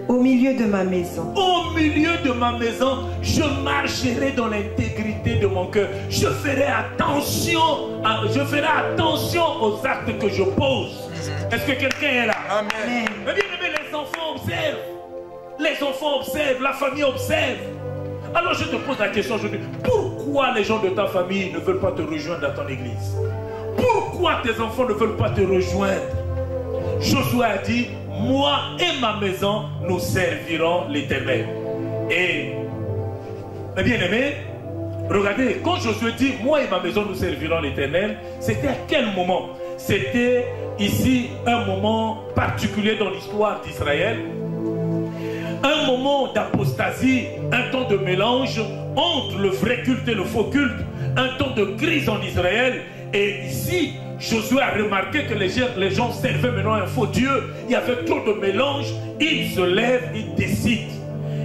Au milieu de ma maison. Au milieu de ma maison, je marcherai dans l'intégrité de mon cœur. Je ferai attention aux actes que je pose. Est-ce que quelqu'un est là? Amen. Mais bien aimé, les enfants observent. Les enfants observent, la famille observe. Alors je te pose la question aujourd'hui. Pourquoi les gens de ta famille ne veulent pas te rejoindre dans ton église? Pourquoi tes enfants ne veulent pas te rejoindre? Josué a dit, moi et ma maison, nous servirons l'Éternel. Et, bien aimé, regardez, quand Josué dit, moi et ma maison, nous servirons l'Éternel, c'était à quel moment? C'était ici un moment particulier dans l'histoire d'Israël. Un moment d'apostasie, un temps de mélange entre le vrai culte et le faux culte, un temps de crise en Israël. Et ici, Josué a remarqué que les gens servaient maintenant un faux Dieu. Il y avait trop de mélange. Il se lève, il décide.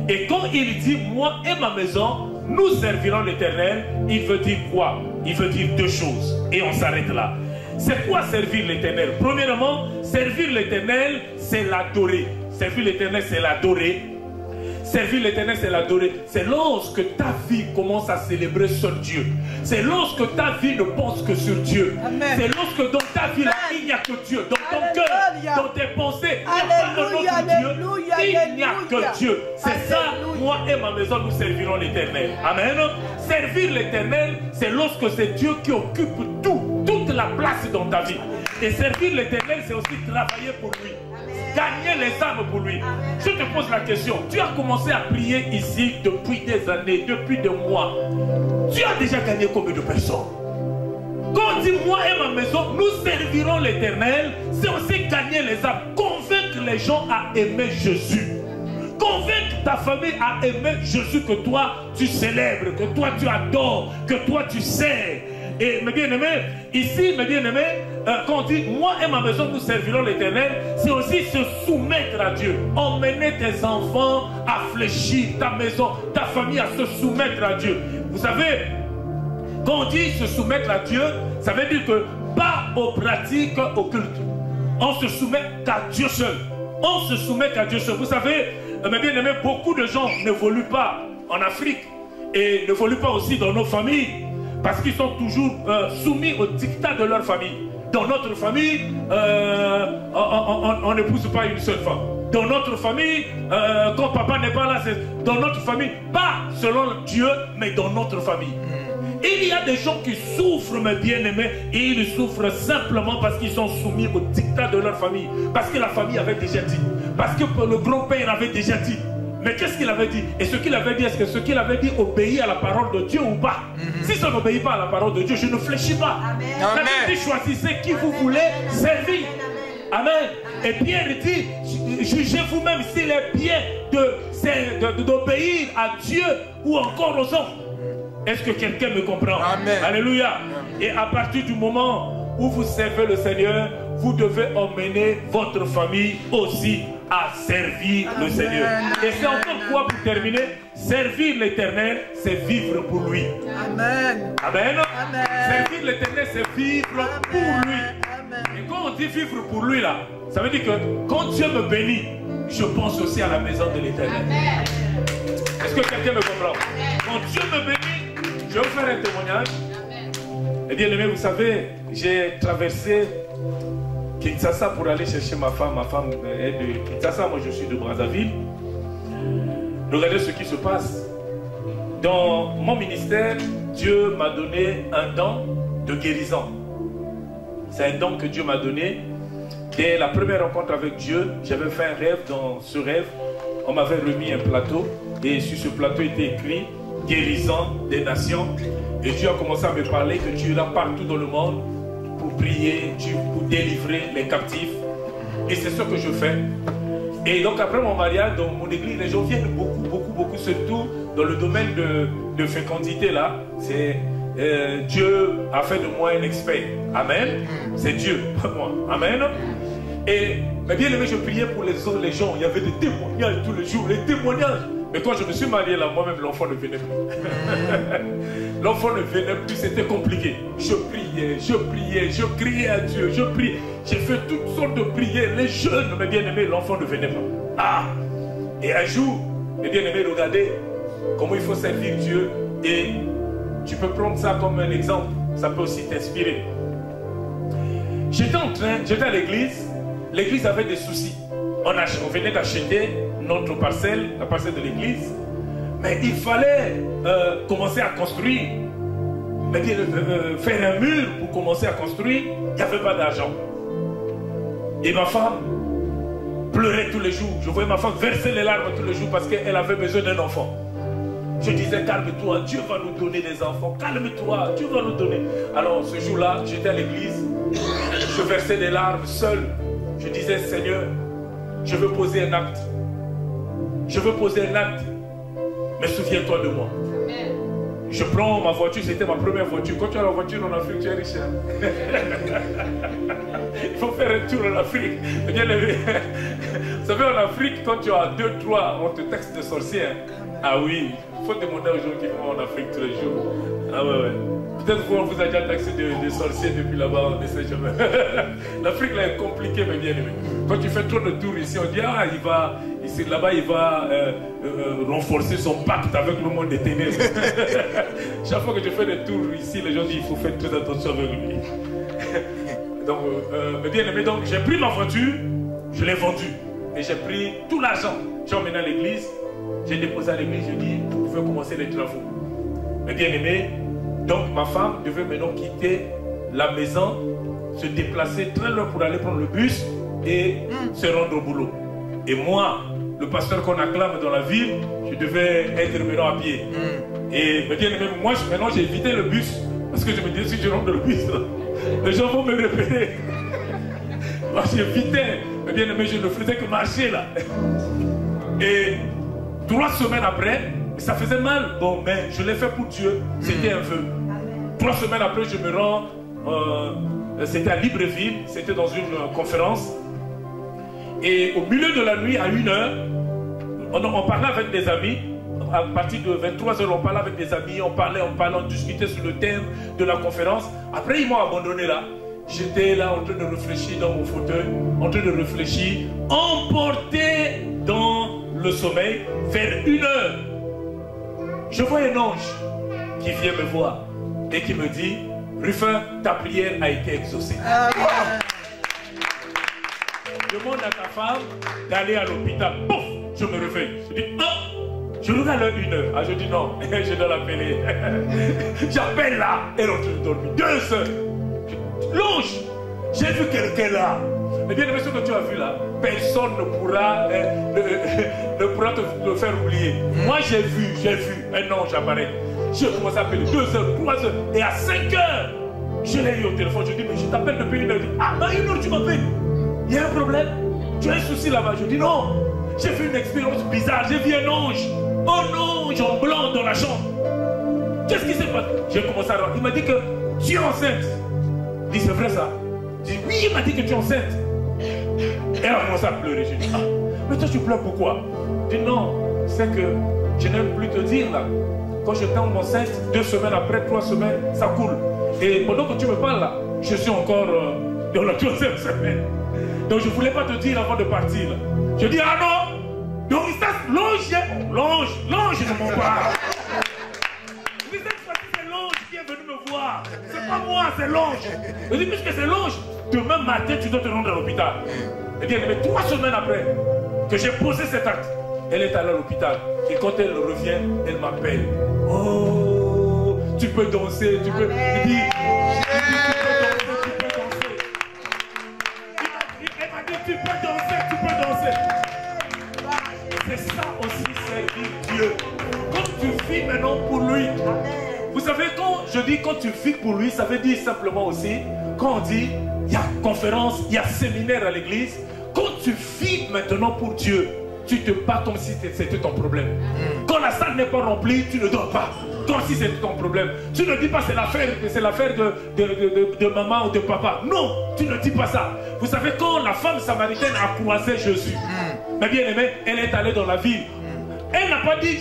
Et quand il dit, moi et ma maison, nous servirons l'Éternel, il veut dire quoi? Il veut dire deux choses. Et on s'arrête là. C'est quoi servir l'Éternel? Premièrement, servir l'Éternel, c'est l'adorer. Servir l'Éternel, c'est l'adorer. Servir l'Éternel, c'est l'adorer. C'est lorsque ta vie commence à célébrer seul Dieu. C'est lorsque ta vie ne pense que sur Dieu. C'est lorsque dans ta vie, là, il n'y a que Dieu. Dans ton cœur, dans tes pensées, il n'y a pas un autre Dieu. Il n'y a que Dieu. C'est ça, moi et ma maison, nous servirons l'Éternel. Amen. Servir l'Éternel, c'est lorsque c'est Dieu qui occupe toute la place dans ta vie. Et servir l'Éternel, c'est aussi travailler pour lui. Gagner les âmes pour lui. Je te pose la question. Tu as commencé à prier ici depuis des années, depuis des mois. Tu as déjà gagné combien de personnes? Quand on dit moi et ma maison, nous servirons l'Éternel, c'est aussi gagner les âmes. Convaincre les gens à aimer Jésus. Convaincre ta famille à aimer Jésus que toi tu célèbres, que toi tu adores, que toi tu sers. Et mes bien-aimés, ici, mes bien-aimés, quand on dit moi et ma maison nous servirons l'Éternel, c'est aussi se soumettre à Dieu. Emmener tes enfants à fléchir, ta maison, ta famille à se soumettre à Dieu. Vous savez, quand on dit se soumettre à Dieu, ça veut dire que pas aux pratiques occultes. On se soumet qu'à Dieu seul. On se soumet qu'à Dieu seul. Vous savez, mes bien-aimés, beaucoup de gens n'évoluent pas en Afrique et n'évoluent pas aussi dans nos familles. Parce qu'ils sont toujours soumis au dictat de leur famille. Dans notre famille, on n'épouse pas une seule femme. dans notre famille, quand papa n'est pas là, c'est dans notre famille. Pas selon Dieu, mais dans notre famille. Il y a des gens qui souffrent, mes bien-aimés, et ils souffrent simplement parce qu'ils sont soumis au dictat de leur famille. Parce que la famille avait déjà dit. Parce que le grand-père avait déjà dit. Mais qu'est-ce qu'il avait dit? Et ce qu'il avait dit, est-ce que ce qu'il avait dit obéit à la parole de Dieu ou pas? Si ça n'obéit pas à la parole de Dieu, je ne fléchis pas. La Bible dit, choisissez qui vous voulez servir. Amen. Et Pierre dit, jugez vous-même s'il est bien d'obéir à Dieu ou encore aux hommes. Est-ce que quelqu'un me comprend? Amen. Alléluia. Et à partir du moment où vous servez le Seigneur, vous devez emmener votre famille aussi à servir le Seigneur. Et c'est encore quoi pour terminer? Servir l'Éternel, c'est vivre pour lui. Amen. Amen. Servir l'Éternel, c'est vivre pour lui. Et quand on dit vivre pour lui là, ça veut dire que quand Dieu me bénit, je pense aussi à la maison de l'Éternel. Est-ce que quelqu'un me comprend? Quand Dieu me bénit, je vais vous faire un témoignage. Eh bien aimé, vous savez, j'ai traversé Kinshasa pour aller chercher ma femme. Ma femme est de Kinshasa, moi je suis de Brazzaville. Regardez ce qui se passe. Dans mon ministère, Dieu m'a donné un don de guérison. C'est un don que Dieu m'a donné. Dès la première rencontre avec Dieu, j'avais fait un rêve. Dans ce rêve, on m'avait remis un plateau. Et sur ce plateau était écrit « Guérison des nations ». Et Dieu a commencé à me parler que tu es là partout dans le monde pour prier, pour délivrer les captifs. Et c'est ce que je fais. Et donc après mon mariage, dans mon église, les gens viennent beaucoup, surtout dans le domaine de fécondité là. C'est Dieu a fait de moi un expert. Amen. C'est Dieu, pas moi. Amen. Et mais bien aimé, je priais pour les gens. Il y avait des témoignages tous les jours, les témoignages. Mais quand je me suis marié là, moi-même, l'enfant ne venait plus. L'enfant ne venait plus, c'était compliqué. Je priais, je criais à Dieu, je prie. J'ai fait toutes sortes de prières. Les jeunes, mes bien-aimés, l'enfant ne venait pas. Ah! Et un jour, mes bien-aimés, regardez comment il faut servir Dieu. Et tu peux prendre ça comme un exemple. Ça peut aussi t'inspirer. J'étais à l'église. L'église avait des soucis. On venait d'acheter notre parcelle, la parcelle de l'église. Mais il fallait commencer à construire. Mais faire un mur pour commencer à construire, il n'y avait pas d'argent. Et ma femme pleurait tous les jours. Je voyais ma femme verser les larmes tous les jours parce qu'elle avait besoin d'un enfant. Je disais, calme-toi, Dieu va nous donner des enfants. Calme-toi, Dieu va nous donner. Alors ce jour-là, j'étais à l'église. Je versais des larmes seul. Je disais, Seigneur, je veux poser un acte. Je veux poser un acte. Mais souviens-toi de moi. Amen. Je prends ma voiture, c'était ma première voiture. Quand tu as la voiture en Afrique, tu es riche. Il faut faire un tour en Afrique. Bien aimé. Vous savez, en Afrique, quand tu as 2, 3, on te taxe de sorcier. Ah oui, il faut demander aux gens qui vont en Afrique tous les jours. Ah ouais. Peut-être qu'on vous a déjà taxé de sorciers depuis là-bas, on ne sait jamais. L'Afrique là est compliquée, mais bien aimé. Quand tu fais trop de tours ici, on dit ah, il va, ici là-bas, il va renforcer son pacte avec le monde des ténèbres. Chaque fois que je fais des tours ici, les gens disent il faut faire très attention avec lui. Donc, mais bien aimé, donc j'ai pris ma voiture, je l'ai vendue. Et j'ai pris tout l'argent. J'ai emmené à l'église, j'ai déposé à l'église, j'ai dit vous pouvez commencer les travaux. Mais bien aimé, donc ma femme devait maintenant quitter la maison, se déplacer très loin pour aller prendre le bus et se rendre au boulot. Et moi, le pasteur qu'on acclame dans la ville, je devais être maintenant à pied. Et bien aimé, moi maintenant j'ai évité le bus parce que je me disais si je rentre dans le bus, les gens vont me repérer. Moi j'évitais, mais bien aimé, je ne faisais que marcher là. Et 3 semaines après, ça faisait mal, bon, mais je l'ai fait pour Dieu, c'était un vœu. 3 semaines après, je me rends, c'était à Libreville, c'était dans une conférence. Et au milieu de la nuit, à 1h, on parlait avec des amis. À partir de 23h, on parlait avec des amis, on parlait, on discutait sur le thème de la conférence. Après, ils m'ont abandonné là. J'étais là en train de réfléchir dans mon fauteuil, en train de réfléchir, emporté dans le sommeil, vers 1h. Je vois un ange qui vient me voir et qui me dit, Rufin, ta prière a été exaucée. Amen. demande à ta femme d'aller à l'hôpital. Pouf, je me réveille. Je dis, oh, je regarde l'heure 1 heure. Ah, je dis non, je dois l'appeler. J'appelle là, elle est en train de dormir. 2 heures. Longe, j'ai vu quelqu'un là. Mais bien aimé, ce que tu as vu là, personne ne pourra te faire oublier. Moi j'ai vu un ange apparaître. J'ai commencé à appeler 2 heures, 3 heures, et à 5 heures, je l'ai eu au téléphone. Je dis, mais je t'appelle depuis 1 heure. Il dit, ah, dans 1 heure tu m'appelles. Il y a un problème. Tu as un souci là-bas. Je dis, non, j'ai fait une expérience bizarre. J'ai vu un ange en blanc dans la chambre. Qu'est-ce qui s'est passé? J'ai commencé à... Il m'a dit que tu es enceinte. Il dit, c'est vrai ça? Je dis, oui, il m'a dit que tu es enceinte. Elle a commencé à pleurer. Je dis, ah, mais toi tu pleures pourquoi? Je dis, non, c'est que je n'aime plus te dire là. Quand je tombe enceinte, 2 semaines après, 3 semaines, ça coule. Et pendant que tu me parles là, je suis encore dans la 3e semaine. Donc je ne voulais pas te dire avant de partir. Là. Je dis, ah non, donc ça, l'ange ne ment pas. Je dis, cette fois-ci, c'est l'ange qui est venu me voir. C'est pas moi, c'est l'ange. Je dis, puisque c'est l'ange, demain matin, tu dois te rendre à l'hôpital. Eh bien, mais 3 semaines après que j'ai posé cet acte, elle est allée à l'hôpital. Et quand elle revient, elle m'appelle. Oh, tu peux danser, tu peux. Il dit, tu peux danser. Elle m'a dit, tu peux danser. C'est ça aussi, servir Dieu. Quand tu vis maintenant pour lui. Vous savez, quand je dis quand tu vis pour lui, ça veut dire simplement aussi, quand on dit, il y a conférence, il y a séminaire à l'église. Quand tu vis maintenant pour Dieu, tu te bats comme si c'était ton problème. Quand la salle n'est pas remplie, tu ne dors pas. Comme si c'était ton problème. Tu ne dis pas c'est l'affaire de maman ou de papa. Non, tu ne dis pas ça. Vous savez, quand la femme samaritaine a croisé Jésus, mais bien aimé, elle est allée dans la ville. Elle n'a pas dit,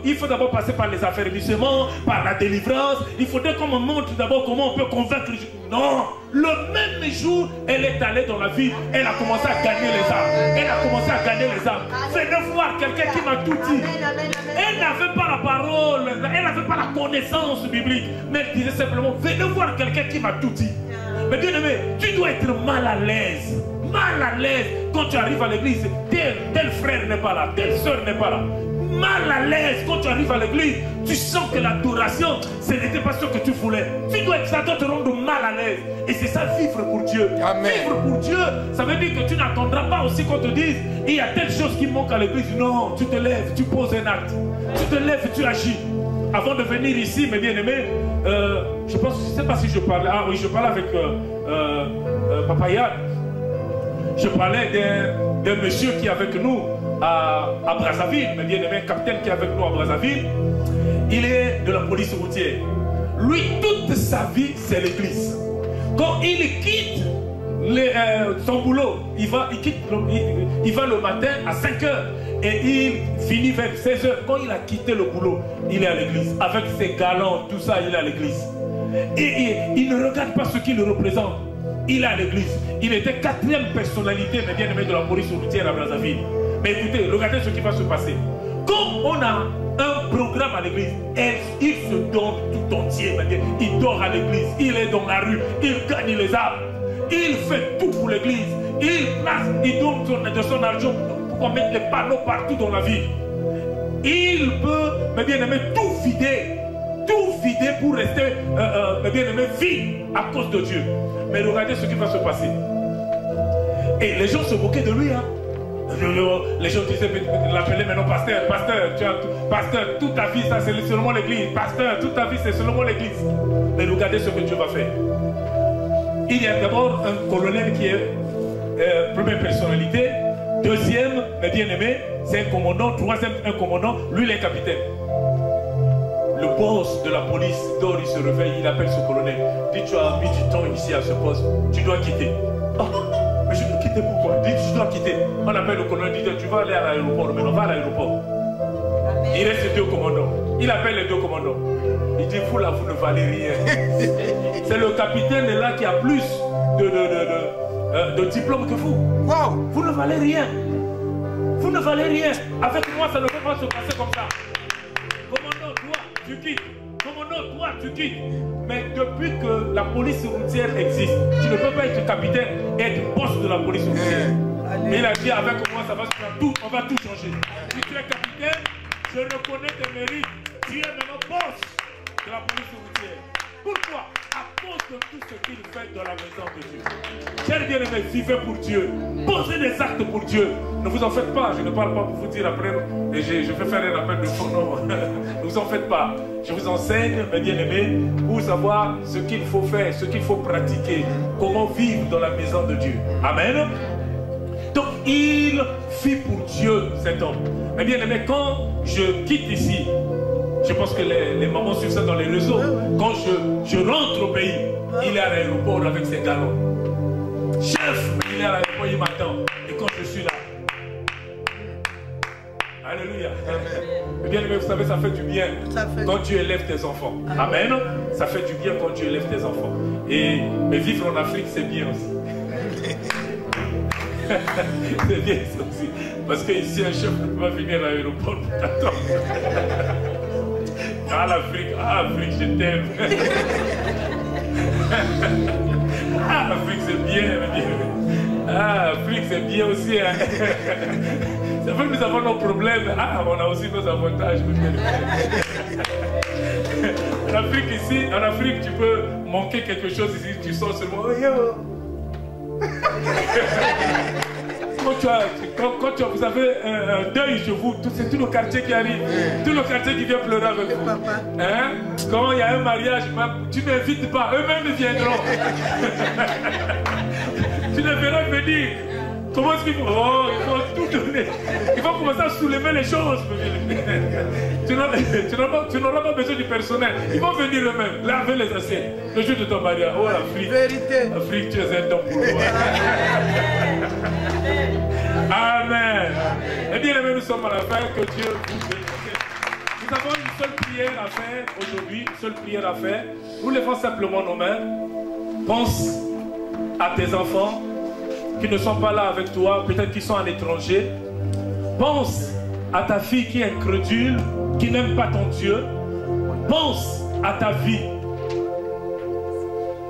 il faut d'abord passer par les affermissements, par la délivrance. Il faudrait qu'on me montre d'abord comment on peut convaincre les gens. Non, le même jour, elle est allée dans la ville. Elle a commencé à gagner les âmes. Venez voir quelqu'un qui m'a tout dit. Elle n'avait pas la parole, elle n'avait pas la connaissance biblique. Mais elle disait simplement, venez voir quelqu'un qui m'a tout dit. Mais bien aimé, tu dois être mal à l'aise. Mal à l'aise quand tu arrives à l'église. Tel frère n'est pas là, telle soeur n'est pas là. Mal à l'aise quand tu arrives à l'église, tu sens que l'adoration, ce n'était pas ce que tu voulais. Ça doit te rendre mal à l'aise. Et c'est ça, vivre pour Dieu. Amen. Vivre pour Dieu, ça veut dire que tu n'attendras pas aussi qu'on te dise, il y a telle chose qui manque à l'église. Non, tu te lèves, tu poses un acte. Tu te lèves et tu agis. Avant de venir ici, mes bien-aimés, je ne sais pas si je parlais. Ah oui, je parlais avec Papa Yann. Je parlais d'un monsieur qui est avec nous à Brazzaville, mais bien aimé, un capitaine qui est avec nous à Brazzaville. Il est de la police routière. Lui, toute sa vie, c'est l'église. Quand il quitte son boulot, il va le matin à 5 heures et il finit vers 16 heures. Quand il a quitté le boulot, il est à l'église. Avec ses galants, tout ça, il est à l'église. Et il ne regarde pas ce qu'il représente. Il est à l'église. Il était 4e personnalité, mais bien aimé, de la police routière à Brazzaville. Mais écoutez, regardez ce qui va se passer. Quand on a un programme à l'église, il se donne tout entier. Il dort à l'église, il est dans la rue, il gagne les âmes. Il fait tout pour l'église. Il donne de son argent pour qu'on mette les panneaux partout dans la ville. Il peut, mais bien aimé, tout vider pour rester, bien aimé, vide à cause de Dieu. Mais regardez ce qui va se passer. Et les gens se moquaient de lui, hein. Les gens disaient, l'appelaient maintenant pasteur, pasteur, toute ta vie, ça c'est seulement l'église. Pasteur, toute ta vie, c'est seulement l'église. Mais regardez ce que Dieu va faire. Il y a d'abord un colonel qui est première personnalité. Deuxième, mais bien aimé, c'est un commandant. Troisième, un commandant. Lui, il est capitaine. Le boss de la police dort, il se réveille, il appelle ce colonel. Dit, tu as mis du temps ici à ce poste, tu dois quitter. Oh, mais je dois quitter pourquoi? Dit, tu dois quitter. On appelle le colonel, dit, tu vas aller à l'aéroport. Mais on va à l'aéroport. Il reste 2 commandants. Il appelle les 2 commandants. Il dit, vous là, vous ne valez rien. C'est le capitaine là qui a plus de diplôme que vous. Wow. Vous ne valez rien. Vous ne valez rien. Avec moi, ça ne peut pas se passer comme ça. Commandant, toi, tu quittes. Commandant, toi, tu quittes. Mais depuis que la police routière existe, tu ne peux pas être capitaine et être boss de la police routière. Mais il a dit avec moi, ça va se faire tout, on va tout changer. Si tu es capitaine, je reconnais tes mérites. Tu es maintenant boss de la police routière. Pourquoi? À cause de tout ce qu'il fait dans la maison de Dieu. Chers bien-aimés, vivez pour Dieu. Posez des actes pour Dieu. Ne vous en faites pas. Je ne parle pas pour vous dire après. Et je vais faire un appel de fond. Non. Ne vous en faites pas. Je vous enseigne, mes bien-aimés, pour savoir ce qu'il faut faire, ce qu'il faut pratiquer. Comment vivre dans la maison de Dieu. Amen. Donc, il vit pour Dieu, cet homme. Mes bien-aimés, quand je quitte ici, je pense que les mamans suivent ça dans les réseaux. Quand je rentre au pays, il est à l'aéroport avec ses galons. Chef, il est à l'aéroport, il m'attend. Et quand je suis là, alléluia. Bien aimé, vous savez, ça fait du bien quand tu élèves tes enfants. Amen. Ça fait du bien quand tu élèves tes enfants. Mais vivre en Afrique, c'est bien aussi. C'est bien ça aussi. Parce qu'ici, un chef ne peut pas venir à l'aéroport pour t'attendre. Ah l'Afrique, je t'aime. Ah l'Afrique c'est bien, ah l'Afrique c'est bien aussi. Hein. C'est vrai que nous avons nos problèmes. Ah, on a aussi nos avantages. En Afrique ici, en Afrique tu peux manquer quelque chose ici, tu sors seulement. Oh, yo. Quand vous avez un deuil chez vous, c'est tout le quartier qui arrive, tout le quartier qui vient pleurer avec vous. Hein? Quand il y a un mariage, tu n'invites pas, eux-mêmes viendront. Tu les verras venir. Comment est-ce qu'il faut? Oh, il faut tout donner. Il faut commencer à soulever les choses. Tu n'auras pas besoin du personnel. Ils vont venir eux-mêmes, laver les assiettes. Le jour de ton mariage. Oh, l'Afrique. L'Afrique, tu es un homme pour moi. Amen. Eh bien, nous sommes à la fin. Que Dieu vous bénisse. Nous avons une seule prière à faire aujourd'hui. Une seule prière à faire. Nous levons simplement nos mains. Pense à tes enfants qui ne sont pas là avec toi, peut-être qu'ils sont à l'étranger. Pense à ta fille qui est incrédule, qui n'aime pas ton Dieu. Pense à ta vie,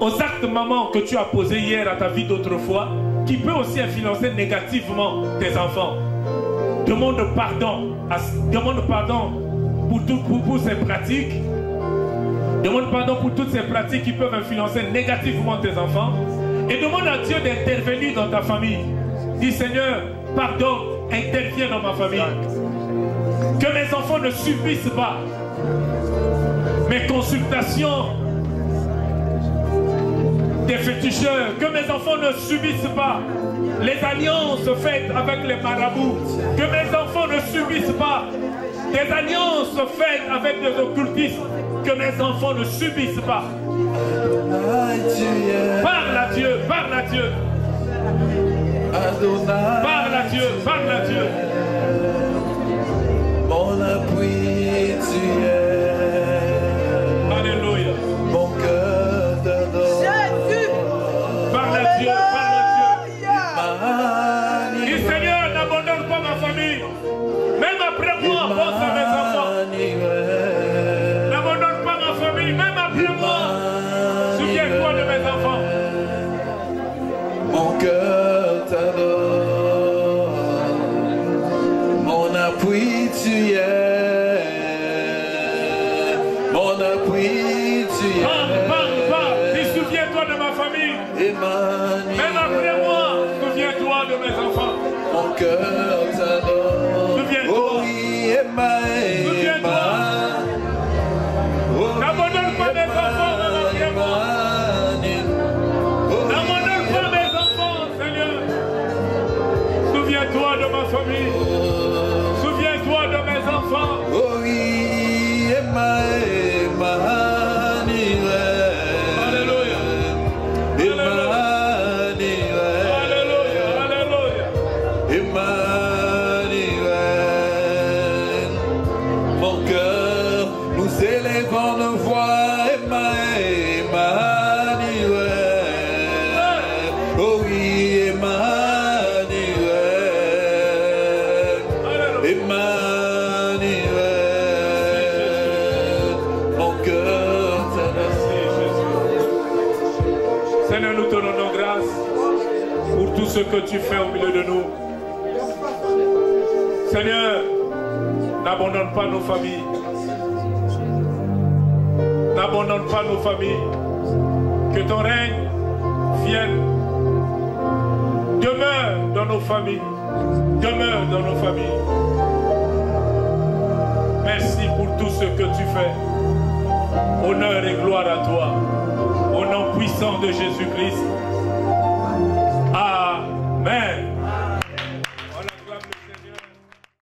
aux actes, maman, que tu as posés hier à ta vie d'autrefois, qui peut aussi influencer négativement tes enfants. Demande pardon pour ces pratiques. Demande pardon pour toutes ces pratiques qui peuvent influencer négativement tes enfants. Et demande à Dieu d'intervenir dans ta famille. Dis Seigneur, pardonne, interviens dans ma famille. Que mes enfants ne subissent pas mes consultations des féticheurs. Que mes enfants ne subissent pas les alliances faites avec les marabouts. Que mes enfants ne subissent pas des alliances faites avec les occultistes. Que mes enfants ne subissent pas. Parle à Dieu, parle à Dieu. Parle à Dieu, parle à Dieu. Mon appui, tu es. Alléluia. Mon cœur t'adore. Jésus. Parle à Dieu, parle à Dieu. Dis Seigneur, n'abandonne pas ma famille. Même après moi, pense à mes enfants. N'abandonne pas ma famille, même après moi. Souviens-toi de mes enfants. Mon cœur t'adore. Mon appui, tu es. Mon appui, tu es. Parle. Dis, souviens-toi de ma famille. Emmanuel. Même après moi, souviens-toi de mes enfants. Mon cœur t'adore. Souviens-toi. Oh oui, Emmanuel. Souviens-toi. N'abandonne pas mes enfants, même après moi. N'abandonne pas mes enfants, Seigneur. Souviens-toi de ma famille. Souviens-toi de mes enfants. Oh oui, Emmanuel. Alléluia. Emmanuel. Alléluia. Alléluia. Emmanuel. Mon cœur, nous élevons nos voix, Emmanuel. Oh oui, Emmanuel. Emmanuel. Mon cœur t'adore. Seigneur, nous te rendons grâce pour tout tout ce que tu fais au milieu de nous. Seigneur, n'abandonne pas nos familles. N'abandonne pas nos familles. Que ton règne vienne. Demeure dans nos familles. Demeure dans nos familles. Merci pour tout ce que tu fais. Honneur et gloire à toi. Au nom puissant de Jésus-Christ.